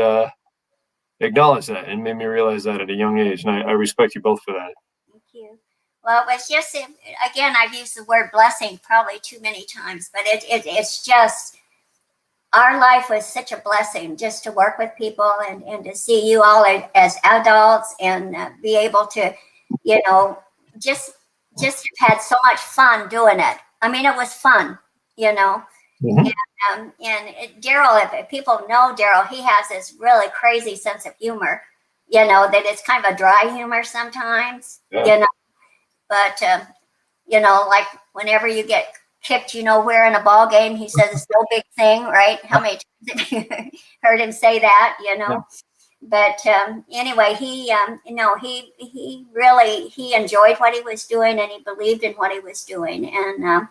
S1: acknowledged that and made me realize that at a young age. And I respect you both for that.
S2: Thank you. Well, it was just, again, I've used the word blessing probably too many times, but it's just, our life was such a blessing just to work with people and to see you all as adults and be able to, just had so much fun doing it. I mean, it was fun,
S1: Mm-hmm.
S2: And Derryl, if people know Derryl, he has this really crazy sense of humor, that it's kind of a dry humor sometimes, but, like whenever you get kicked, where in a ball game, he says it's no big thing, right? How many times have you heard him say that,
S1: Yeah.
S2: But anyway, he really enjoyed what he was doing and he believed in what he was doing. And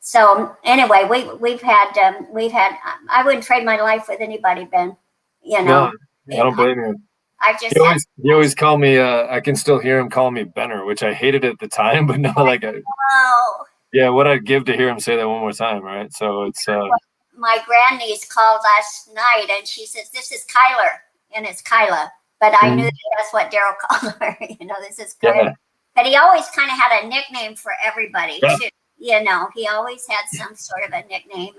S2: so anyway, we've had I wouldn't trade my life with anybody, Ben.
S1: No, I don't blame you.
S2: I just
S1: he always call me. I can still hear him call me Benner, which I hated at the time, but now what I'd give to hear him say that one more time, right? So it's.
S2: My grandniece called last night and she says, "This is Kyler," and it's Kyla, but I knew that's what Derryl called her. This is Kyla. Yeah. But he always kind of had a nickname for everybody too. He always had some sort of a nickname,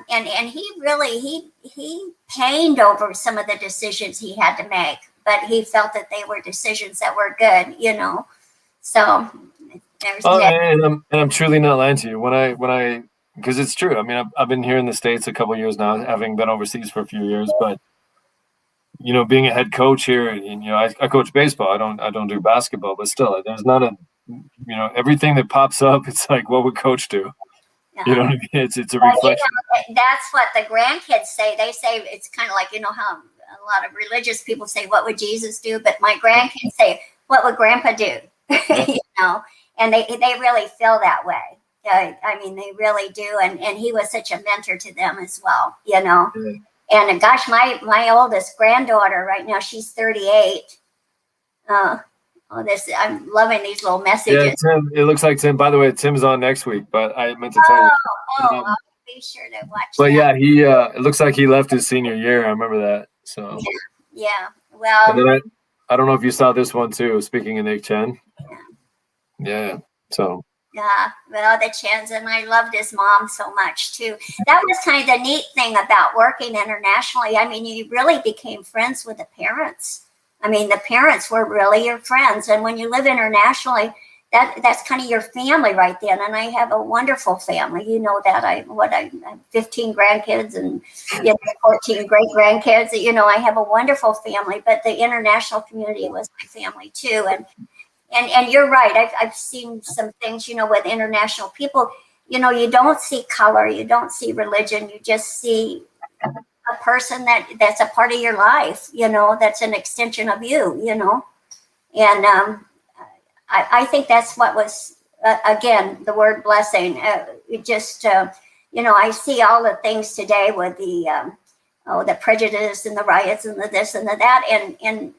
S2: and he really he pained over some of the decisions he had to make, but he felt that they were decisions that were good, So there's
S1: and I'm truly not lying to you when I because it's true. I mean, I've been here in the States a couple of years now, having been overseas for a few years, but being a head coach here, and I coach baseball. I don't do basketball, but still, there's not a everything that pops up. It's like, what would Coach do? You know what I mean? It's a reflection.
S2: That's what the grandkids say. They say it's kind of like how a lot of religious people say, "What would Jesus do?" But my grandkids say, "What would Grandpa do?"
S1: Yeah.
S2: And they really feel that way. I mean, they really do. And he was such a mentor to them as well,
S1: Yeah.
S2: And gosh, my oldest granddaughter right now, she's 38. I'm loving these little messages.
S1: Yeah, Tim, it looks like Tim. By the way, Tim's on next week, but I meant to tell you.
S2: I'll be sure to watch.
S1: But yeah, he it looks like he left his senior year. I remember that. So
S2: yeah. Well,
S1: and then I don't know if you saw this one too. Speaking of Nick Chen. Yeah. So.
S2: Yeah, well, the Chens, and I loved his mom so much too. That was kind of the neat thing about working internationally. I mean, you really became friends with the parents. I mean, the parents were really your friends. And when you live internationally, that's kind of your family right then. And I have a wonderful family. You know that I have 15 grandkids and 14 great grandkids. I have a wonderful family, but the international community was my family too. And you're right. I've seen some things, with international people, you don't see color, you don't see religion, you just see a person that's a part of your life, that's an extension of you, And I think that's what was, again, the word blessing. It just, I see all the things today with the prejudice and the riots and the this and the that, and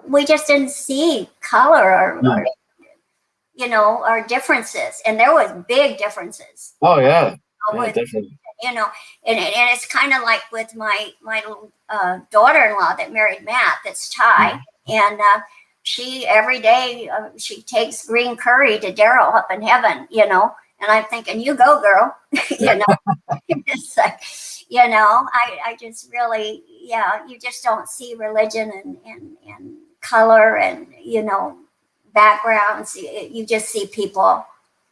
S2: we just didn't see color or differences, and there was big differences.
S1: Oh yeah, definitely.
S2: And it's kind of like with my daughter-in-law that married Matt, that's Thai, and she every day she takes green curry to Derryl up in heaven, And I'm thinking, you go, girl. You know, it's like, you know, I just really, yeah, you just don't see religion and color and, you know, backgrounds. You just see people.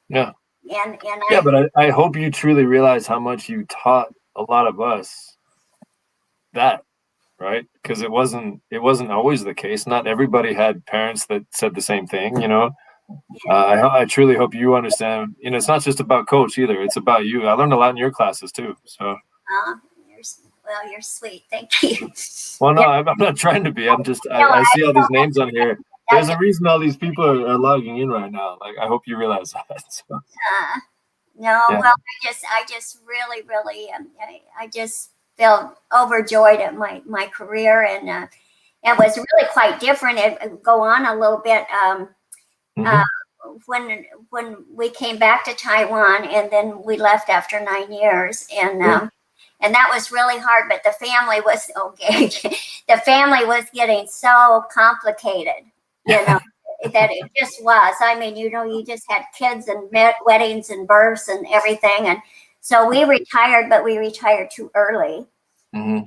S1: Yeah.
S2: And
S1: Yeah, but I hope you truly realize how much you taught a lot of us that, right? Because it wasn't always the case. Not everybody had parents that said the same thing, you know. I truly hope you understand. You know, it's not just about coach either. It's about you. I learned a lot in your classes too. So.
S2: You're sweet. Thank you.
S1: Well, no, I'm not trying to be. I'm just.
S2: No,
S1: I see all these names on here. There's
S2: I,
S1: a reason all these people are logging in right now. Like, I hope you realize that. So,
S2: no,
S1: yeah.
S2: well, I just really, really, I just felt overjoyed at my career, and it was really quite different. It go on a little bit when we came back to Taiwan, and then we left after 9 years, and that was really hard. But the family was okay. The family was getting so complicated, you know. That it just was. I mean, you know, you just had kids and weddings and births and everything. And so we retired, but we retired too early. We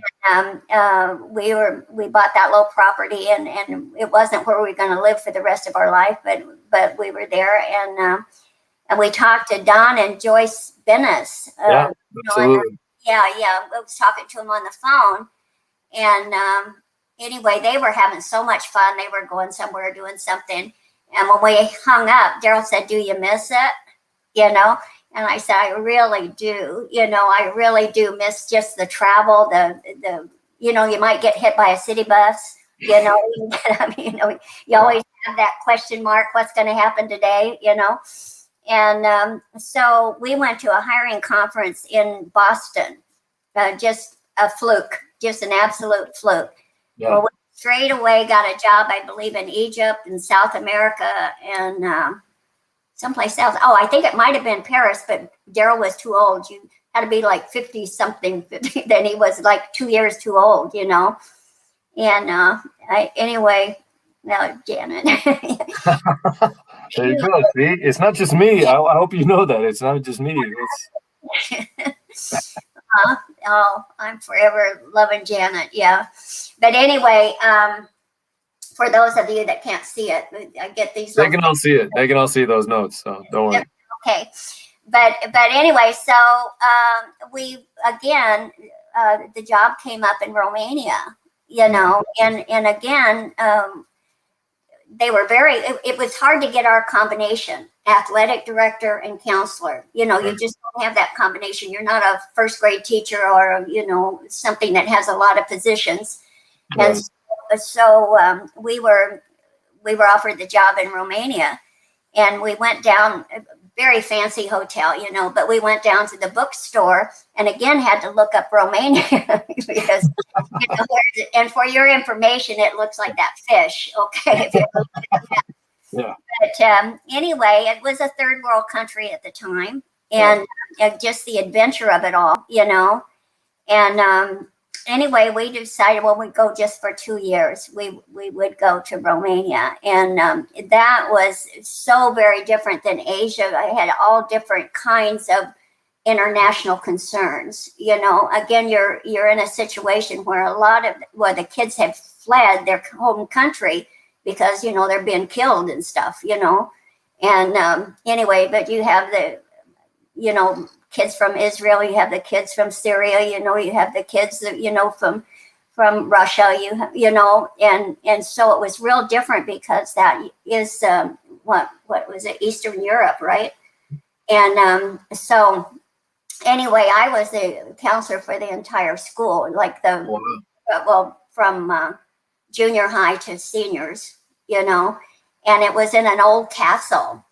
S2: bought that little property, and it wasn't where we were going to live for the rest of our life, but we were there, and we talked to Don and Joyce Bennis.
S1: Yeah, absolutely.
S2: I was talking to them on the phone, and anyway, they were having so much fun. They were going somewhere, doing something. And when we hung up, Derryl said, "Do you miss it?" You know? And I said, "I really do. You know, I really do miss just the travel, the you know, you might get hit by a city bus. You know, I mean, you know, you always have that question mark, what's going to happen today, you know?" And so we went to a hiring conference in Boston, just a fluke, just an absolute fluke.
S1: Yeah.
S2: Well, we straight away got a job, I believe, in Egypt and South America and someplace else. Oh, I think it might have been Paris, but Derryl was too old. You had to be like 50 something. Then he was like 2 years too old, you know. And anyway, now Janet.
S1: There you go. See, it's not just me. I hope you know that it's not just me.
S2: Oh, I'm forever loving Janet. Yeah. But anyway, for those of you that can't see it, I get these.
S1: They can all see it. They can all see those notes. So don't worry.
S2: Okay. But anyway, so we again, the job came up in Romania, you know, and again, they were it was hard to get our combination, athletic director and counselor. You know, you just don't have that combination. You're not a first grade teacher or, you know, something that has a lot of positions.
S1: Right.
S2: And so we were offered the job in Romania, and we went down, a very fancy hotel, you know, but we went down to the bookstore and again had to look up Romania because, you know, and for your information, it looks like that fish. Okay. If you're looking at that.
S1: Yeah.
S2: But anyway, it was a third world country at the time, and just the adventure of it all, you know. And anyway, we decided, well, we'd go just for 2 years. We would go to Romania, and that was so very different than Asia. I had all different kinds of international concerns. You know, again, you're in a situation where the kids have fled their home country because, you know, they're being killed and stuff, you know. And anyway, but you have the, you know, kids from Israel, you have the kids from Syria, you know, you have the kids, you know, from Russia, you know, and so it was real different because that is what was it, Eastern Europe, right? And so anyway, I was the counselor for the entire school, like from junior high to seniors, you know, and it was in an old castle.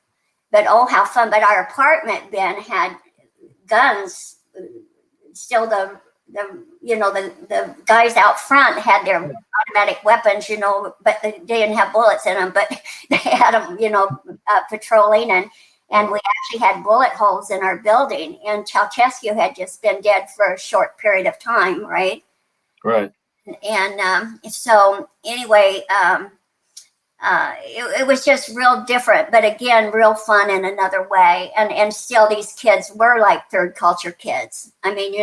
S2: But oh, how fun! But our apartment then had guns. Still, the guys out front had their automatic weapons, you know, but they didn't have bullets in them. But they had them, you know, patrolling, and we actually had bullet holes in our building. And Ceausescu had just been dead for a short period of time, right?
S1: Right.
S2: And so anyway, it was just real different, but again, real fun in another way. And still, these kids were like third culture kids. I mean,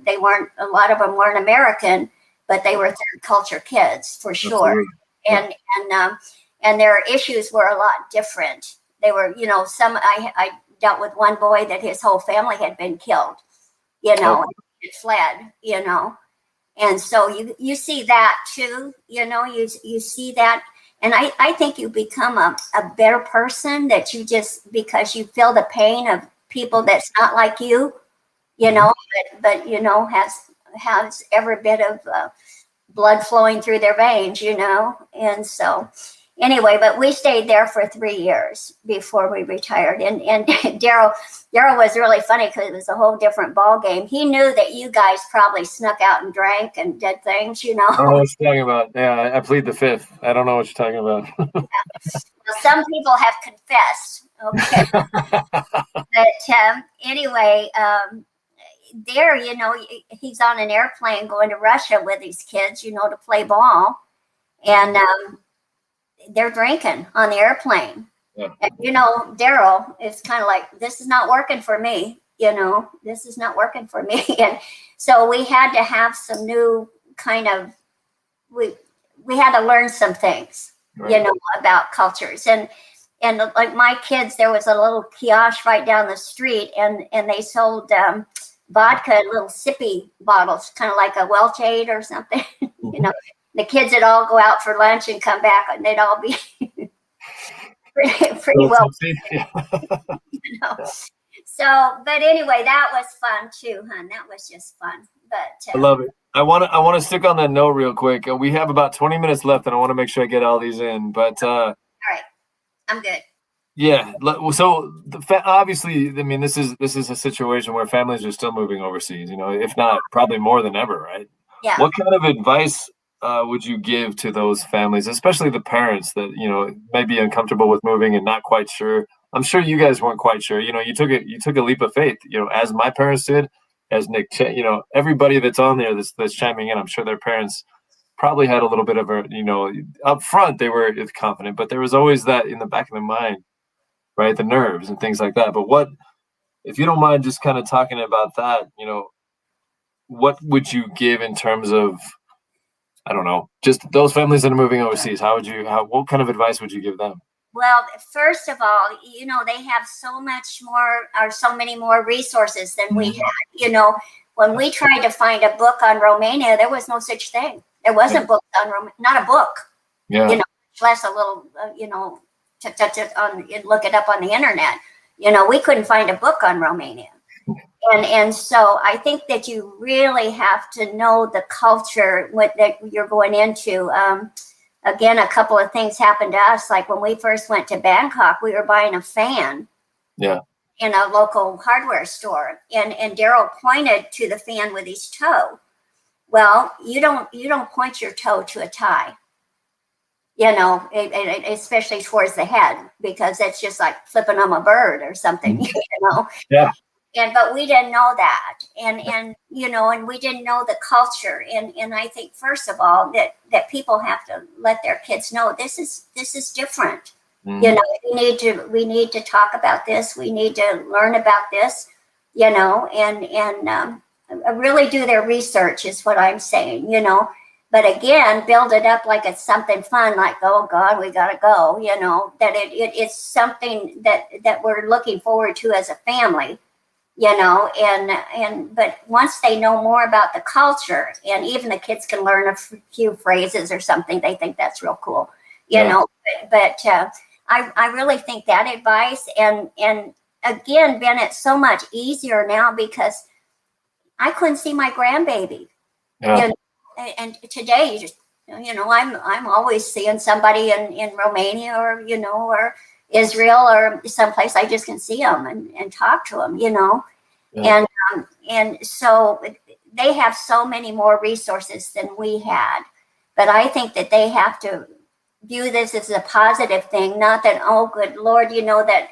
S2: they weren't. A lot of them weren't American, but they were third culture kids for sure.
S1: Absolutely.
S2: And their issues were a lot different. They were, I dealt with one boy that his whole family had been killed, and fled, and so you see that too, you see that. And I think you become a better person because you feel the pain of people that's not like you, but has every bit of blood flowing through their veins, And so anyway, but we stayed there for 3 years before we retired. And Derryl was really funny because it was a whole different ball game. He knew that you guys probably snuck out and drank and did things,
S1: I don't know what you're talking about. Yeah, I plead the fifth. I don't know what you're talking about.
S2: Well, some people have confessed. Okay. But anyway, there, he's on an airplane going to Russia with these kids, to play ball. And they're drinking on the airplane. Yeah. And, Derryl is kind of like, this is not working for me. This is not working for me. And so we had to have some new kind of, we had to learn some things, right, about cultures. And like my kids, there was a little kiosk right down the street and they sold vodka in little sippy bottles, kind of like a Welch Aid or something, The kids would all go out for lunch and come back, and they'd all be pretty well. So, but anyway, that was fun too, hon. That was just fun. But
S1: I love it. I want to stick on that note real quick. We have about 20 minutes left, and I want to make sure I get all these in. But
S2: all right, I'm good.
S1: Yeah. So obviously, I mean, this is a situation where families are still moving overseas. If not, probably more than ever, right?
S2: Yeah.
S1: What kind of advice would you give to those families, especially the parents that may be uncomfortable with moving and not quite sure? I'm sure you guys weren't quite sure. You took a leap of faith. As my parents did, as Nick. Everybody that's on there that's chiming in. I'm sure their parents probably had a little bit of a up front they were confident, but there was always that in the back of their mind, right? The nerves and things like that. But what, if you don't mind, just kind of talking about that? What would you give in terms of, I don't know, just those families that are moving overseas? What kind of advice would you give them?
S2: Well, first of all, they have so many more resources than we had. When we tried to find a book on Romania, there was no such thing. There wasn't books on Romania, not a book.
S1: Yeah.
S2: Less a little, look it up on the internet. We couldn't find a book on Romania. And so I think that you really have to know the culture that you're going into. Again, a couple of things happened to us. Like when we first went to Bangkok, we were buying a fan in a local hardware store. And Derryl pointed to the fan with his toe. Well, you don't point your toe to a tie, especially towards the head, because that's just like flipping on a bird or something,
S1: Yeah.
S2: But we didn't know that. And we didn't know the culture. And I think, first of all, that people have to let their kids know this is different. Mm-hmm. We need to talk about this. We need to learn about this, and really do their research is what I'm saying, But again, build it up like it's something fun, like, oh God, we gotta go, that it's something that we're looking forward to as a family. But once they know more about the culture, and even the kids can learn a few phrases or something, they think that's real cool, But I really think that advice, and again, Ben, it's so much easier now because I couldn't see my grandbaby, and today you just, I'm always seeing somebody in Romania or Israel or someplace. I just can see them and talk to them, and so they have so many more resources than we had. But I think that they have to view this as a positive thing, not that, oh, good Lord, that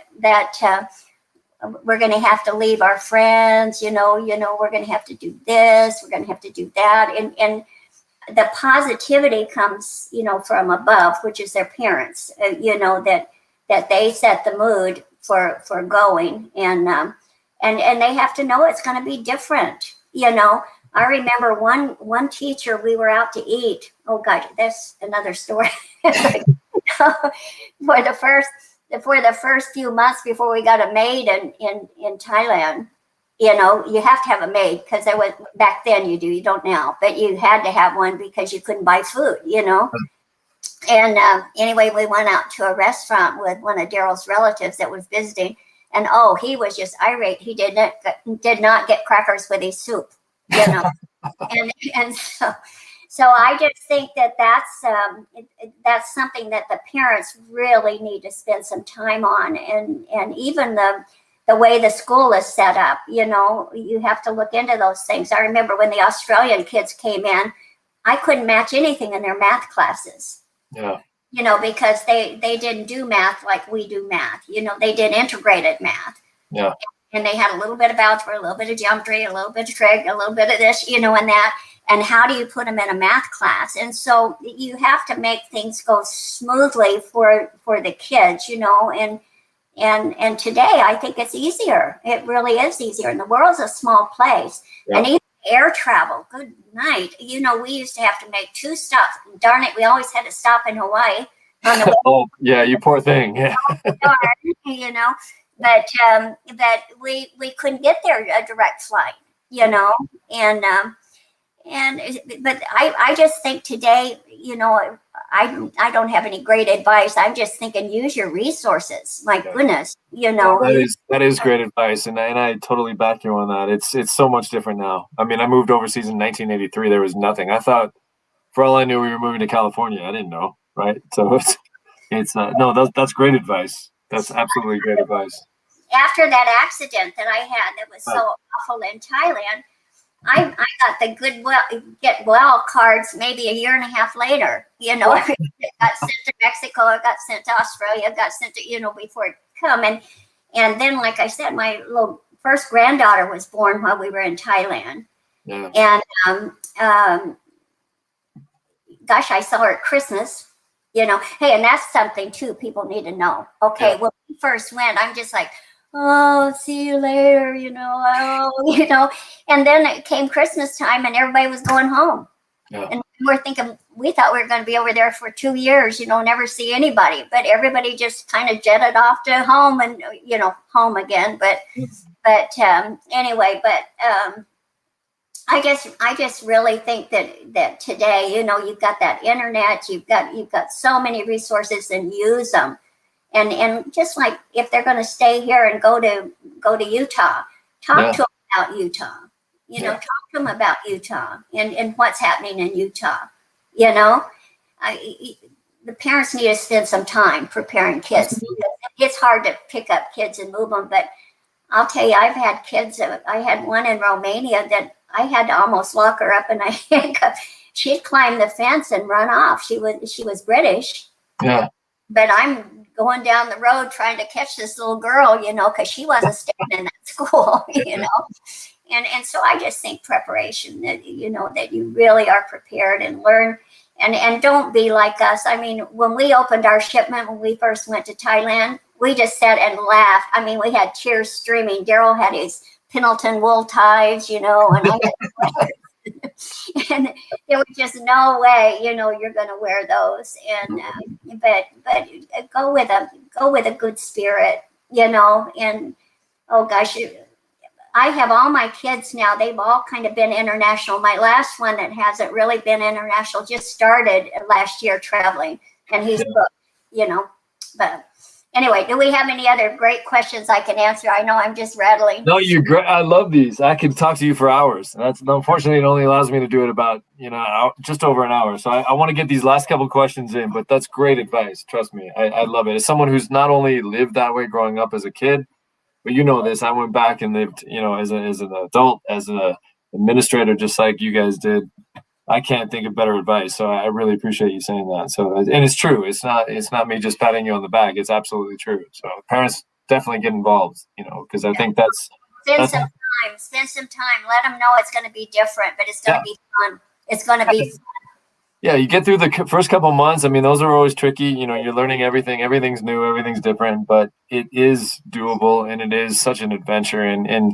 S2: we're going to have to leave our friends, we're going to have to do this, we're going to have to do that. And the positivity comes, from above, which is their parents, that they set the mood for going, and they have to know it's going to be different. I remember one teacher, we were out to eat. Oh God, that's another story. for the first few months before we got a maid in Thailand, you have to have a maid, because there was, back then you don't now, but you had to have one because you couldn't buy food, And anyway, we went out to a restaurant with one of Derryl's relatives that was visiting, and he was just irate. He did not get crackers with his soup, and so I just think that's something that the parents really need to spend some time on, and even the way the school is set up, you have to look into those things. I remember when the Australian kids came in, I couldn't match anything in their math classes.
S1: Yeah.
S2: Because they didn't do math like we do math. They did integrated math.
S1: Yeah.
S2: And they had a little bit of algebra, a little bit of geometry, a little bit of trig, a little bit of this, and that. And how do you put them in a math class? And so you have to make things go smoothly for the kids, and today I think it's easier. It really is easier. And the world's a small place. Yeah. And even air travel, good night. We used to have to make 2 stops. Darn it, we always had to stop in Hawaii on the way.
S1: Oh, yeah, you poor thing. Yeah.
S2: But we couldn't get there a direct flight, but I just think today, I don't have any great advice. I'm just thinking, use your resources. My goodness,
S1: that is great advice, and I totally back you on that. It's so much different now. I mean, I moved overseas in 1983. There was nothing. I thought, for all I knew, we were moving to California. I didn't know, right? So that's great advice. That's absolutely great advice.
S2: After that accident that I had, that was so awful in Thailand, I got the get well cards maybe a year and a half later. It got sent to Mexico, it got sent to Australia, it got sent to, before it come. And then, like I said, my little first granddaughter was born while we were in Thailand. Yeah. And gosh, I saw her at Christmas. Hey, and that's something too people need to know. Okay, yeah. When we first went, I'm just like, oh, see you later, and then it came Christmas time and everybody was going home. Yeah. And we thought we were going to be over there for 2 years, never see anybody, but everybody just kind of jetted off to home and, home again. But anyway, I just really think that today, you've got that internet, you've got so many resources, and use them. And just like if they're going to stay here and go to Utah, talk to them about Utah. Talk to them about Utah and what's happening in Utah. The parents need to spend some time preparing kids. It's hard to pick up kids and move them, but I'll tell you, I've had kids. I had one in Romania that I had to almost lock her up in a handcuff. She'd climb the fence and run off. She was British. Yeah. But I'm going down the road trying to catch this little girl, because she wasn't staying in that school, And so I just think preparation, that, that you really are prepared and learn, and don't be like us. I mean, when we opened our shipment, when we first went to Thailand, we just sat and laughed. I mean, we had tears streaming. Derryl had his Pendleton wool ties, and I had and there was just no way, you're going to wear those. And but go with a good spirit, and oh gosh, I have all my kids now. They've all kind of been international. My last one that hasn't really been international just started last year traveling, and he's booked, But anyway, do we have any other great questions I can answer? I know I'm just rattling.
S1: No, you're great. I love these. I could talk to you for hours. That's unfortunately, it only allows me to do it about, just over an hour. So I want to get these last couple questions in, but that's great advice. Trust me. I love it. As someone who's not only lived that way growing up as a kid, but this, I went back and lived, as an adult, as an administrator, just like you guys did. I can't think of better advice. So I really appreciate you saying that. So, and it's true. It's not me just patting you on the back. It's absolutely true. So parents definitely get involved, because I think
S2: spend some time. Let them know it's going to be different, but it's going to be fun. It's going to be fun.
S1: yeah, you get through the first couple months. I mean, those are always tricky. You're learning everything. Everything's new. Everything's different, but it is doable, and it is such an adventure. And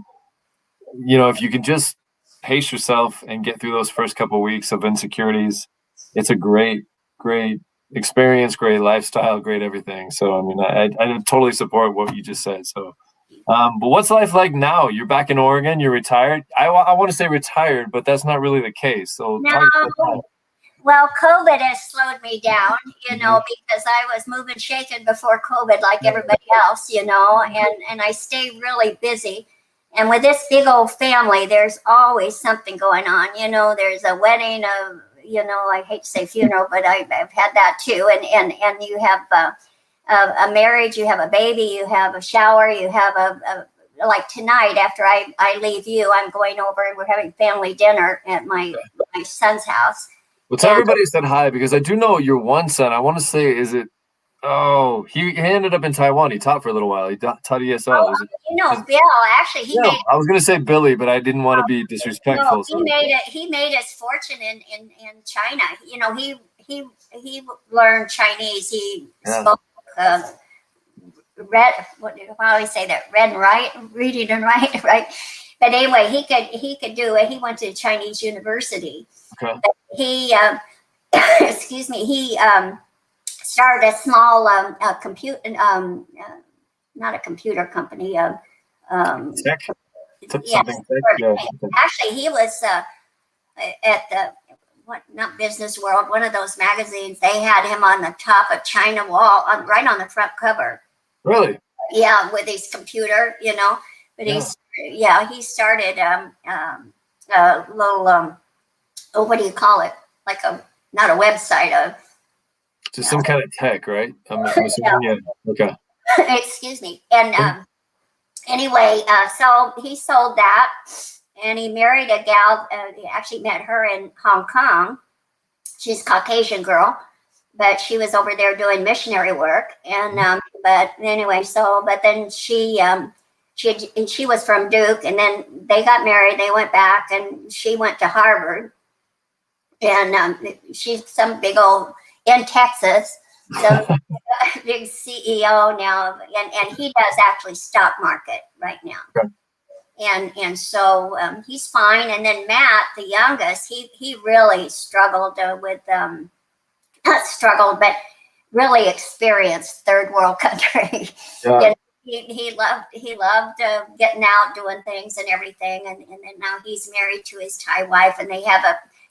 S1: if you can just pace yourself and get through those first couple weeks of insecurities, it's a great, great experience, great lifestyle, great everything. So, I mean, I totally support what you just said. So, but what's life like now? You're back in Oregon. You're retired. I want to say retired, but that's not really the case. So,
S2: No. Well, COVID has slowed me down,
S1: Mhm.
S2: because I was moving shaken before COVID, like everybody else, and I stay really busy. And with this big old family, there's always something going on. There's a wedding, I hate to say funeral, but I've had that too. And you have a marriage, you have a baby, you have a shower, you have like tonight after I leave you, I'm going over and we're having family dinner at my son's house.
S1: Well, tell everybody said hi, because I do know your one son. I want to say, is it? Oh, he ended up in Taiwan. He taught for a little while. He taught ESL. Is it?
S2: Bill, actually, he made.
S1: I was gonna say Billy, but I didn't want to be disrespectful.
S2: No, he made it. He made his fortune in China. He learned Chinese. He spoke read. What do I always say that? Read and write, reading and write, right? But anyway, he could do it. He went to Chinese university.
S1: Okay.
S2: But he excuse me. He started a small computer, not a computer company.
S1: Tech.
S2: Yes,
S1: Something tech. Yeah.
S2: actually, he was at the not Business World, one of those magazines. They had him on the top of China Wall, right on the front cover.
S1: Really?
S2: Yeah, with his computer, But he started a little what do you call it? Like not a website,
S1: Just some kind of tech, right? I'm assuming. Yeah. Okay.
S2: excuse me. And anyway, so he sold that, and he married a gal. He actually met her in Hong Kong. She's a Caucasian girl, but she was over there doing missionary work. And but anyway, but then she was from Duke, and then they got married. They went back, and she went to Harvard, and she's some big old in Texas. So big CEO now, and he does actually stock market right now.
S1: Okay.
S2: And so he's fine. And then Matt, the youngest, he really struggled with not struggled, but really experienced third world country.
S1: Yeah.
S2: He loved getting out, doing things and everything. And then now he's married to his Thai wife, and they have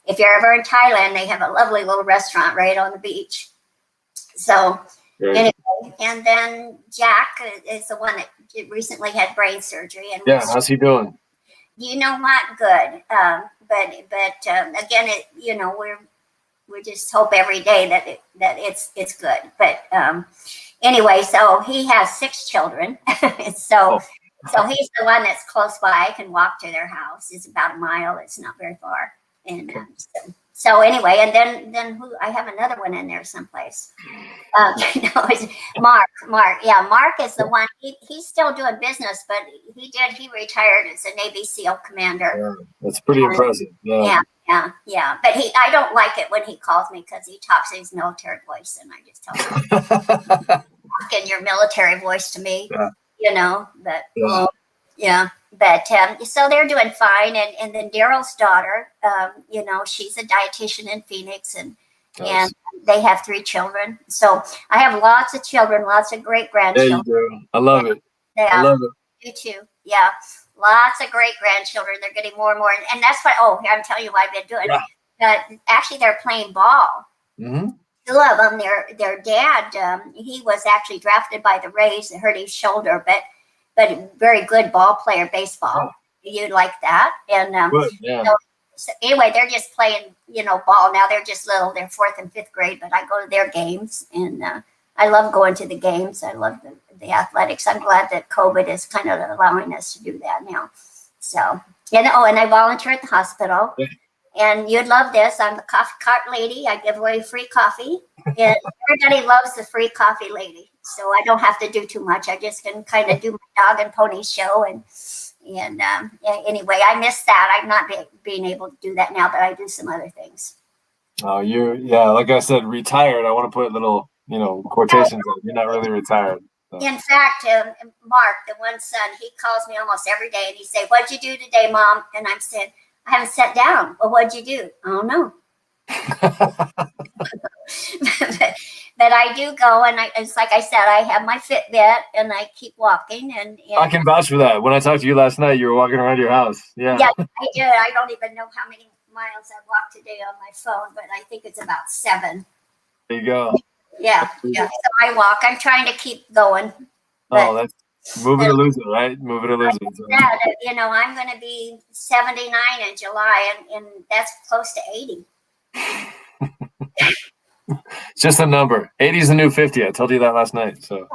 S2: if you're ever in Thailand, they have a lovely little restaurant right on the beach. So anyway, and then Jack is the one that recently had brain surgery. And
S1: how's he doing?
S2: You know what? Good. But again, we just hope every day that it's good. But anyway, so he has 6 children. So he's the one that's close by. I can walk to their house. It's about a mile. It's not very far. And so anyway, and then I have another one in there someplace. It's Mark. Yeah, Mark is the one. He's still doing business, but he retired as a Navy SEAL commander.
S1: Yeah, that's pretty impressive. Yeah.
S2: But I don't like it when he calls me, because he talks in his military voice, and I just tell him, talk in your military voice to me. But so they're doing fine. And then Derryl's daughter, she's a dietitian in Phoenix, and they have 3 children. So I have lots of children, lots of great grandchildren.
S1: There you go. I love it.
S2: Yeah,
S1: I love it.
S2: You too. Yeah. Lots of great grandchildren. They're getting more and more. And that's what, I'm telling you what I've been doing. Yeah. Actually, they're playing ball.
S1: Mm-hmm.
S2: 2 of them, their dad, he was actually drafted by the Rays and hurt his shoulder, but very good ball player, baseball. Oh. You'd like that. And so anyway, they're just playing, ball. Now they're just little. They're 4th and 5th grade, but I go to their games, and I love going to the games. I love the athletics. I'm glad that COVID is kind of allowing us to do that now. So, and I volunteer at the hospital. Yeah. And you'd love this. I'm the coffee cart lady. I give away free coffee. And everybody loves the free coffee lady. So I don't have to do too much. I just can kind of do my dog and pony show. And anyway, I miss that. I'm not being able to do that now, but I do some other things.
S1: Oh, like I said, retired. I want to put little, quotations on. You're not really retired. So.
S2: In fact, Mark, the one son, he calls me almost every day and he say, "What'd you do today, Mom?" And I'm saying, "I haven't sat down." "Well, what'd you do?" "I don't know." but I do go, and it's like I said, I have my Fitbit, and I keep walking. And
S1: I can vouch for that. When I talked to you last night, you were walking around your house. Yeah,
S2: I did. I don't even know how many miles I walked today on my phone, but I think it's about 7.
S1: There you go.
S2: Yeah. So I walk. I'm trying to keep going.
S1: Oh, that's move it or lose it, right? Move it or lose it. So.
S2: I'm going to be 79 in July, and that's close to 80.
S1: It's just a number. 80 is the new 50. I told you that last night. So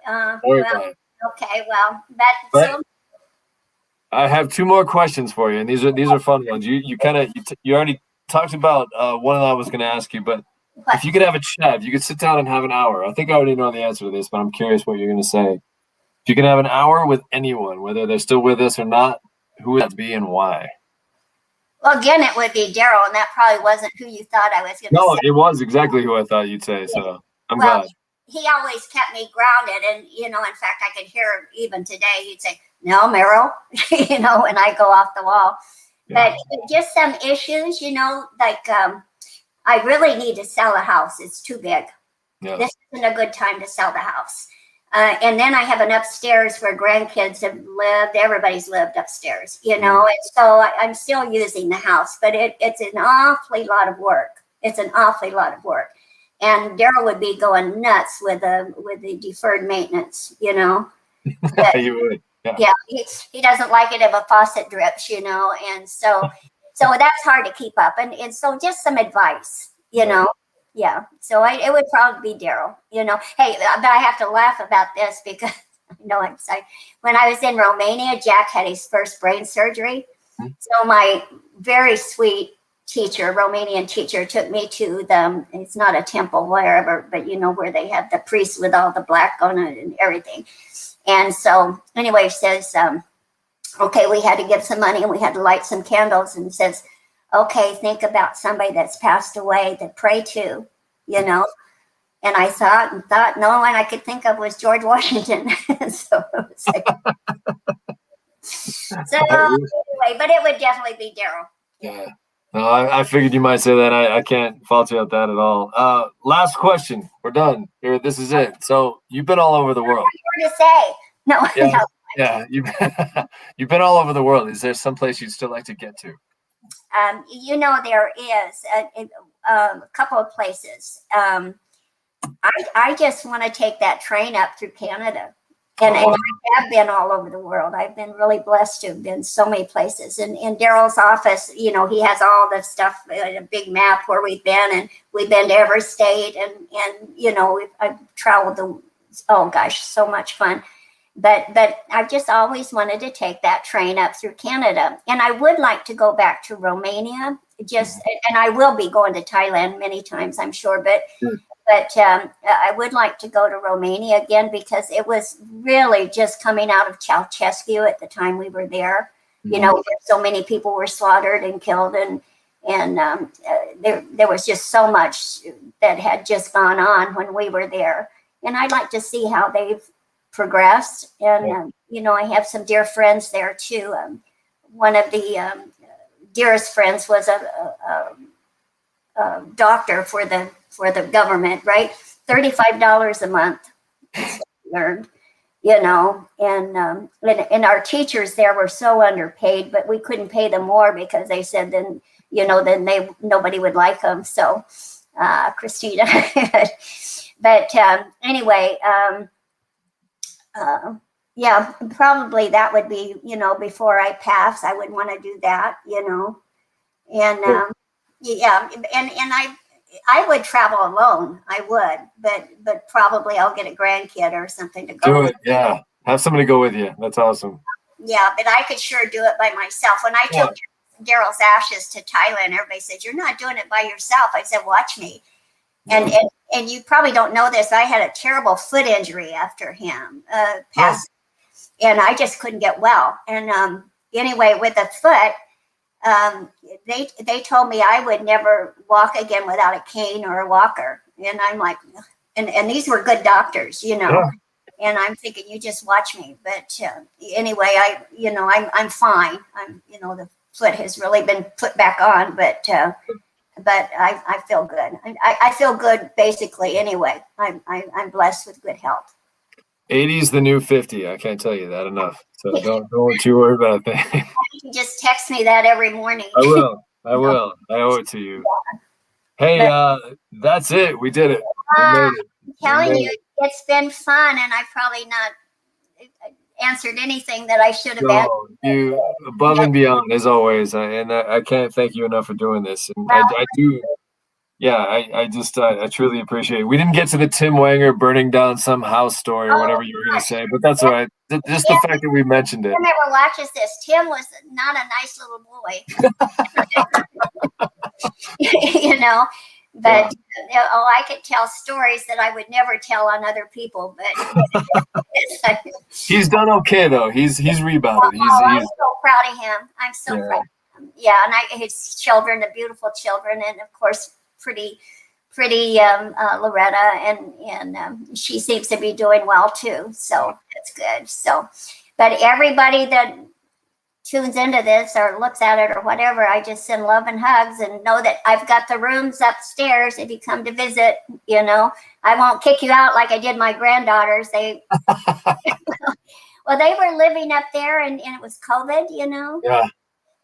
S2: okay. Well,
S1: but I have 2 more questions for you, and these are fun ones. You already talked about one that I was going to ask you, but if you could have a chat, if you could sit down and have an hour. I think I already know the answer to this, but I'm curious what you're going to say. If you could have an hour with anyone, whether they're still with us or not, who would that be and why?
S2: Well, again, it would be Derryl, and that probably wasn't who you thought I was going to say.
S1: No, it was exactly who I thought you'd say, so I'm glad.
S2: He always kept me grounded, and, in fact, I could hear him even today. He'd say, "No, Meryl," and I go off the wall. Yeah. But just some issues, like I really need to sell a house. It's too big. Yeah. This isn't a good time to sell the house. And then I have an upstairs where grandkids have lived. Everybody's lived upstairs, and so I'm still using the house, but it's an awfully lot of work. It's an awfully lot of work. And Derryl would be going nuts with the deferred maintenance, But,
S1: you would.
S2: Yeah, he doesn't like it if a faucet drips, and so that's hard to keep up. And so just some advice,
S1: Right.
S2: Yeah, so it would probably be Derryl, Hey, but I have to laugh about this because I'm sorry. When I was in Romania, Jack had his first brain surgery. Mm-hmm. So my very sweet teacher, Romanian teacher, took me to it's not a temple, wherever, but where they have the priests with all the black on it and everything. And so anyway, says, okay, we had to give some money and we had to light some candles, and says, okay, think about somebody that's passed away to pray to, And I thought, no one I could think of was George Washington. So it was like, anyway, but it would definitely be Derryl.
S1: Yeah. No, I figured you might say that. I can't fault you at that at all. Last question. We're done. Here, this is it. So you've been all over the world.
S2: What to say? No.
S1: Yeah.
S2: No.
S1: Yeah. You've been all over the world. Is there some place you'd still like to get to?
S2: There is a couple of places. I just want to take that train up through Canada. And I have been all over the world. I've been really blessed to have been so many places. And in Derryl's office, he has all the stuff, a big map where we've been, and we've been to every state. And I've traveled so much fun. But I've just always wanted to take that train up through Canada. And I would like to go back to Romania, and I will be going to Thailand many times, I'm sure. But I would like to go to Romania again, because it was really just coming out of Ceausescu at the time we were there. Mm-hmm. So many people were slaughtered and killed, and there was just so much that had just gone on when we were there. And I'd like to see how they've progressed. And, I have some dear friends there too. One of the dearest friends was a doctor for the government, right? $35 a month learned, and our teachers there were so underpaid, but we couldn't pay them more because they said then nobody would like them. So, Christina, but anyway, probably that would be, before I pass, I would want to do that, and I would travel alone. I would, but probably I'll get a grandkid or something to go.
S1: Do it, yeah. Have somebody go with you. That's awesome.
S2: Yeah, but I could sure do it by myself. When I took Derryl's ashes to Thailand, everybody said, "You're not doing it by yourself." I said, "Watch me." And you probably don't know this. I had a terrible foot injury after him passed, and I just couldn't get well. And anyway, with the foot, they told me I would never walk again without a cane or a walker. And I'm like, and these were good doctors,
S1: Yeah.
S2: and I'm thinking, you just watch me. But anyway, I'm fine. The foot has really been put back on, but I feel good. I feel good basically anyway. I'm blessed with good health.
S1: 80 is the new 50. I can't tell you that enough. So don't you worry about that.
S2: You just text me that every morning.
S1: I will. I owe it to you. Hey, that's it. We did it. We made it.
S2: I'm telling you, it's been fun, and I've probably not answered anything that I should have answered.
S1: You above and beyond as always, and I can't thank you enough for doing this. And I do. Yeah, I truly appreciate it. We didn't get to the Tim Wanger burning down some house story or whatever you were going to say, but that's all right. Just the fact that we mentioned it.
S2: Tim ever watches this? Tim was not a nice little boy. But I could tell stories that I would never tell on other people. But
S1: he's done okay though. He's rebounded.
S2: I'm so proud of him. I'm so proud of him. Yeah, and his children, the beautiful children, and of course, pretty Loretta, and she seems to be doing well too. So that's good. So, but everybody that tunes into this or looks at it or whatever, I just send love and hugs, and know that I've got the rooms upstairs if you come to visit. I won't kick you out like I did my granddaughters. They well, they were living up there, and it was COVID,
S1: Yeah.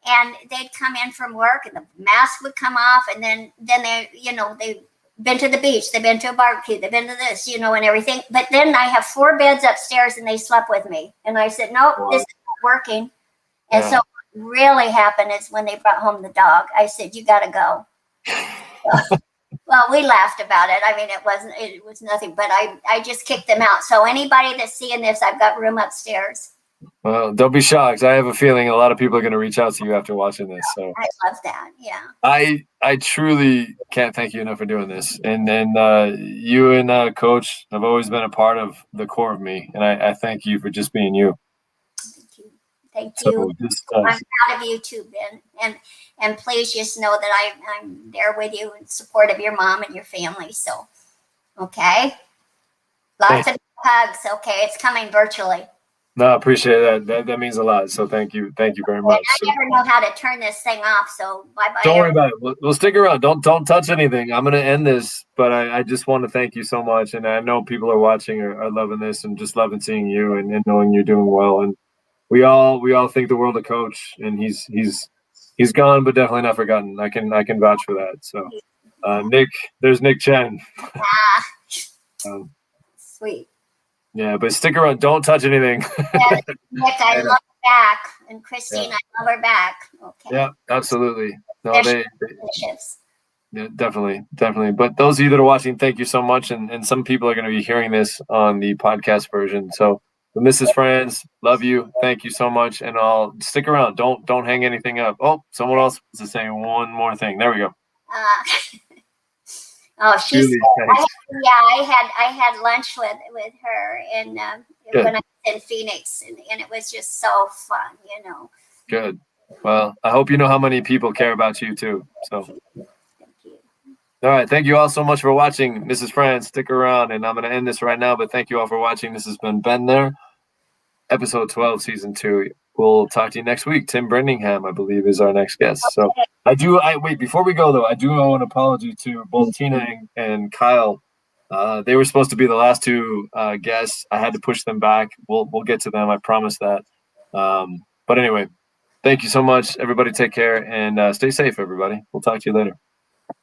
S2: And they'd come in from work, and the mask would come off, and then they they've been to the beach, they've been to a barbecue, they've been to this, and everything. But then I have 4 beds upstairs, and they slept with me, and I said, nope, this is not working. And so what really happened is when they brought home the dog, I said, you got to go. Well, we laughed about it. I mean, it was nothing, but I just kicked them out. So anybody that's seeing this, I've got room upstairs.
S1: Well, don't be shocked. I have a feeling a lot of people are going to reach out to you after watching this. So
S2: I love that. Yeah.
S1: I truly can't thank you enough for doing this. And you and Coach have always been a part of the core of me. And I thank you for just being you.
S2: Thank you. I'm proud of you too, Ben. And please just know that I'm there with you in support of your mom and your family. So, okay. Lots of hugs. Okay. It's coming virtually.
S1: No, I appreciate that. That means a lot. So thank you very much.
S2: I never know how to turn this thing off. So bye-bye.
S1: Don't worry about it. We'll stick around. Don't touch anything. I'm going to end this, but I just want to thank you so much. And I know people are watching are loving this and just loving seeing you and knowing you're doing well. And we all think the world of Coach, and he's gone, but definitely not forgotten. I can vouch for that. So, there's Nick Chen.
S2: Sweet.
S1: Yeah, but stick around. Don't touch anything.
S2: Nick, I love her back, and Christine, I love her back. Okay.
S1: Yeah, absolutely. No, yeah, definitely. But those of you that are watching, thank you so much. And some people are going to be hearing this on the podcast version. So, Mrs. Franz, love you. Thank you so much. And I'll stick around. Don't hang anything up. Oh, someone else wants to say one more thing. There we go.
S2: She's I had lunch with her and when I was in Phoenix, and it was just so fun,
S1: Good. Well, I hope you know how many people care about you too. So
S2: thank you.
S1: All right. Thank you all so much for watching. Mrs. Franz, stick around, and I'm going to end this right now, but thank you all for watching. This has been BenThere, episode 12, season 2. We'll talk to you next week. Tim Brandingham, I believe, is our next guest. So wait, before we go though, I do owe an apology to both Tina and Kyle. They were supposed to be the last 2 guests. I had to push them back. We'll get to them. I promise that. But anyway, thank you so much. Everybody take care and stay safe, everybody. We'll talk to you later.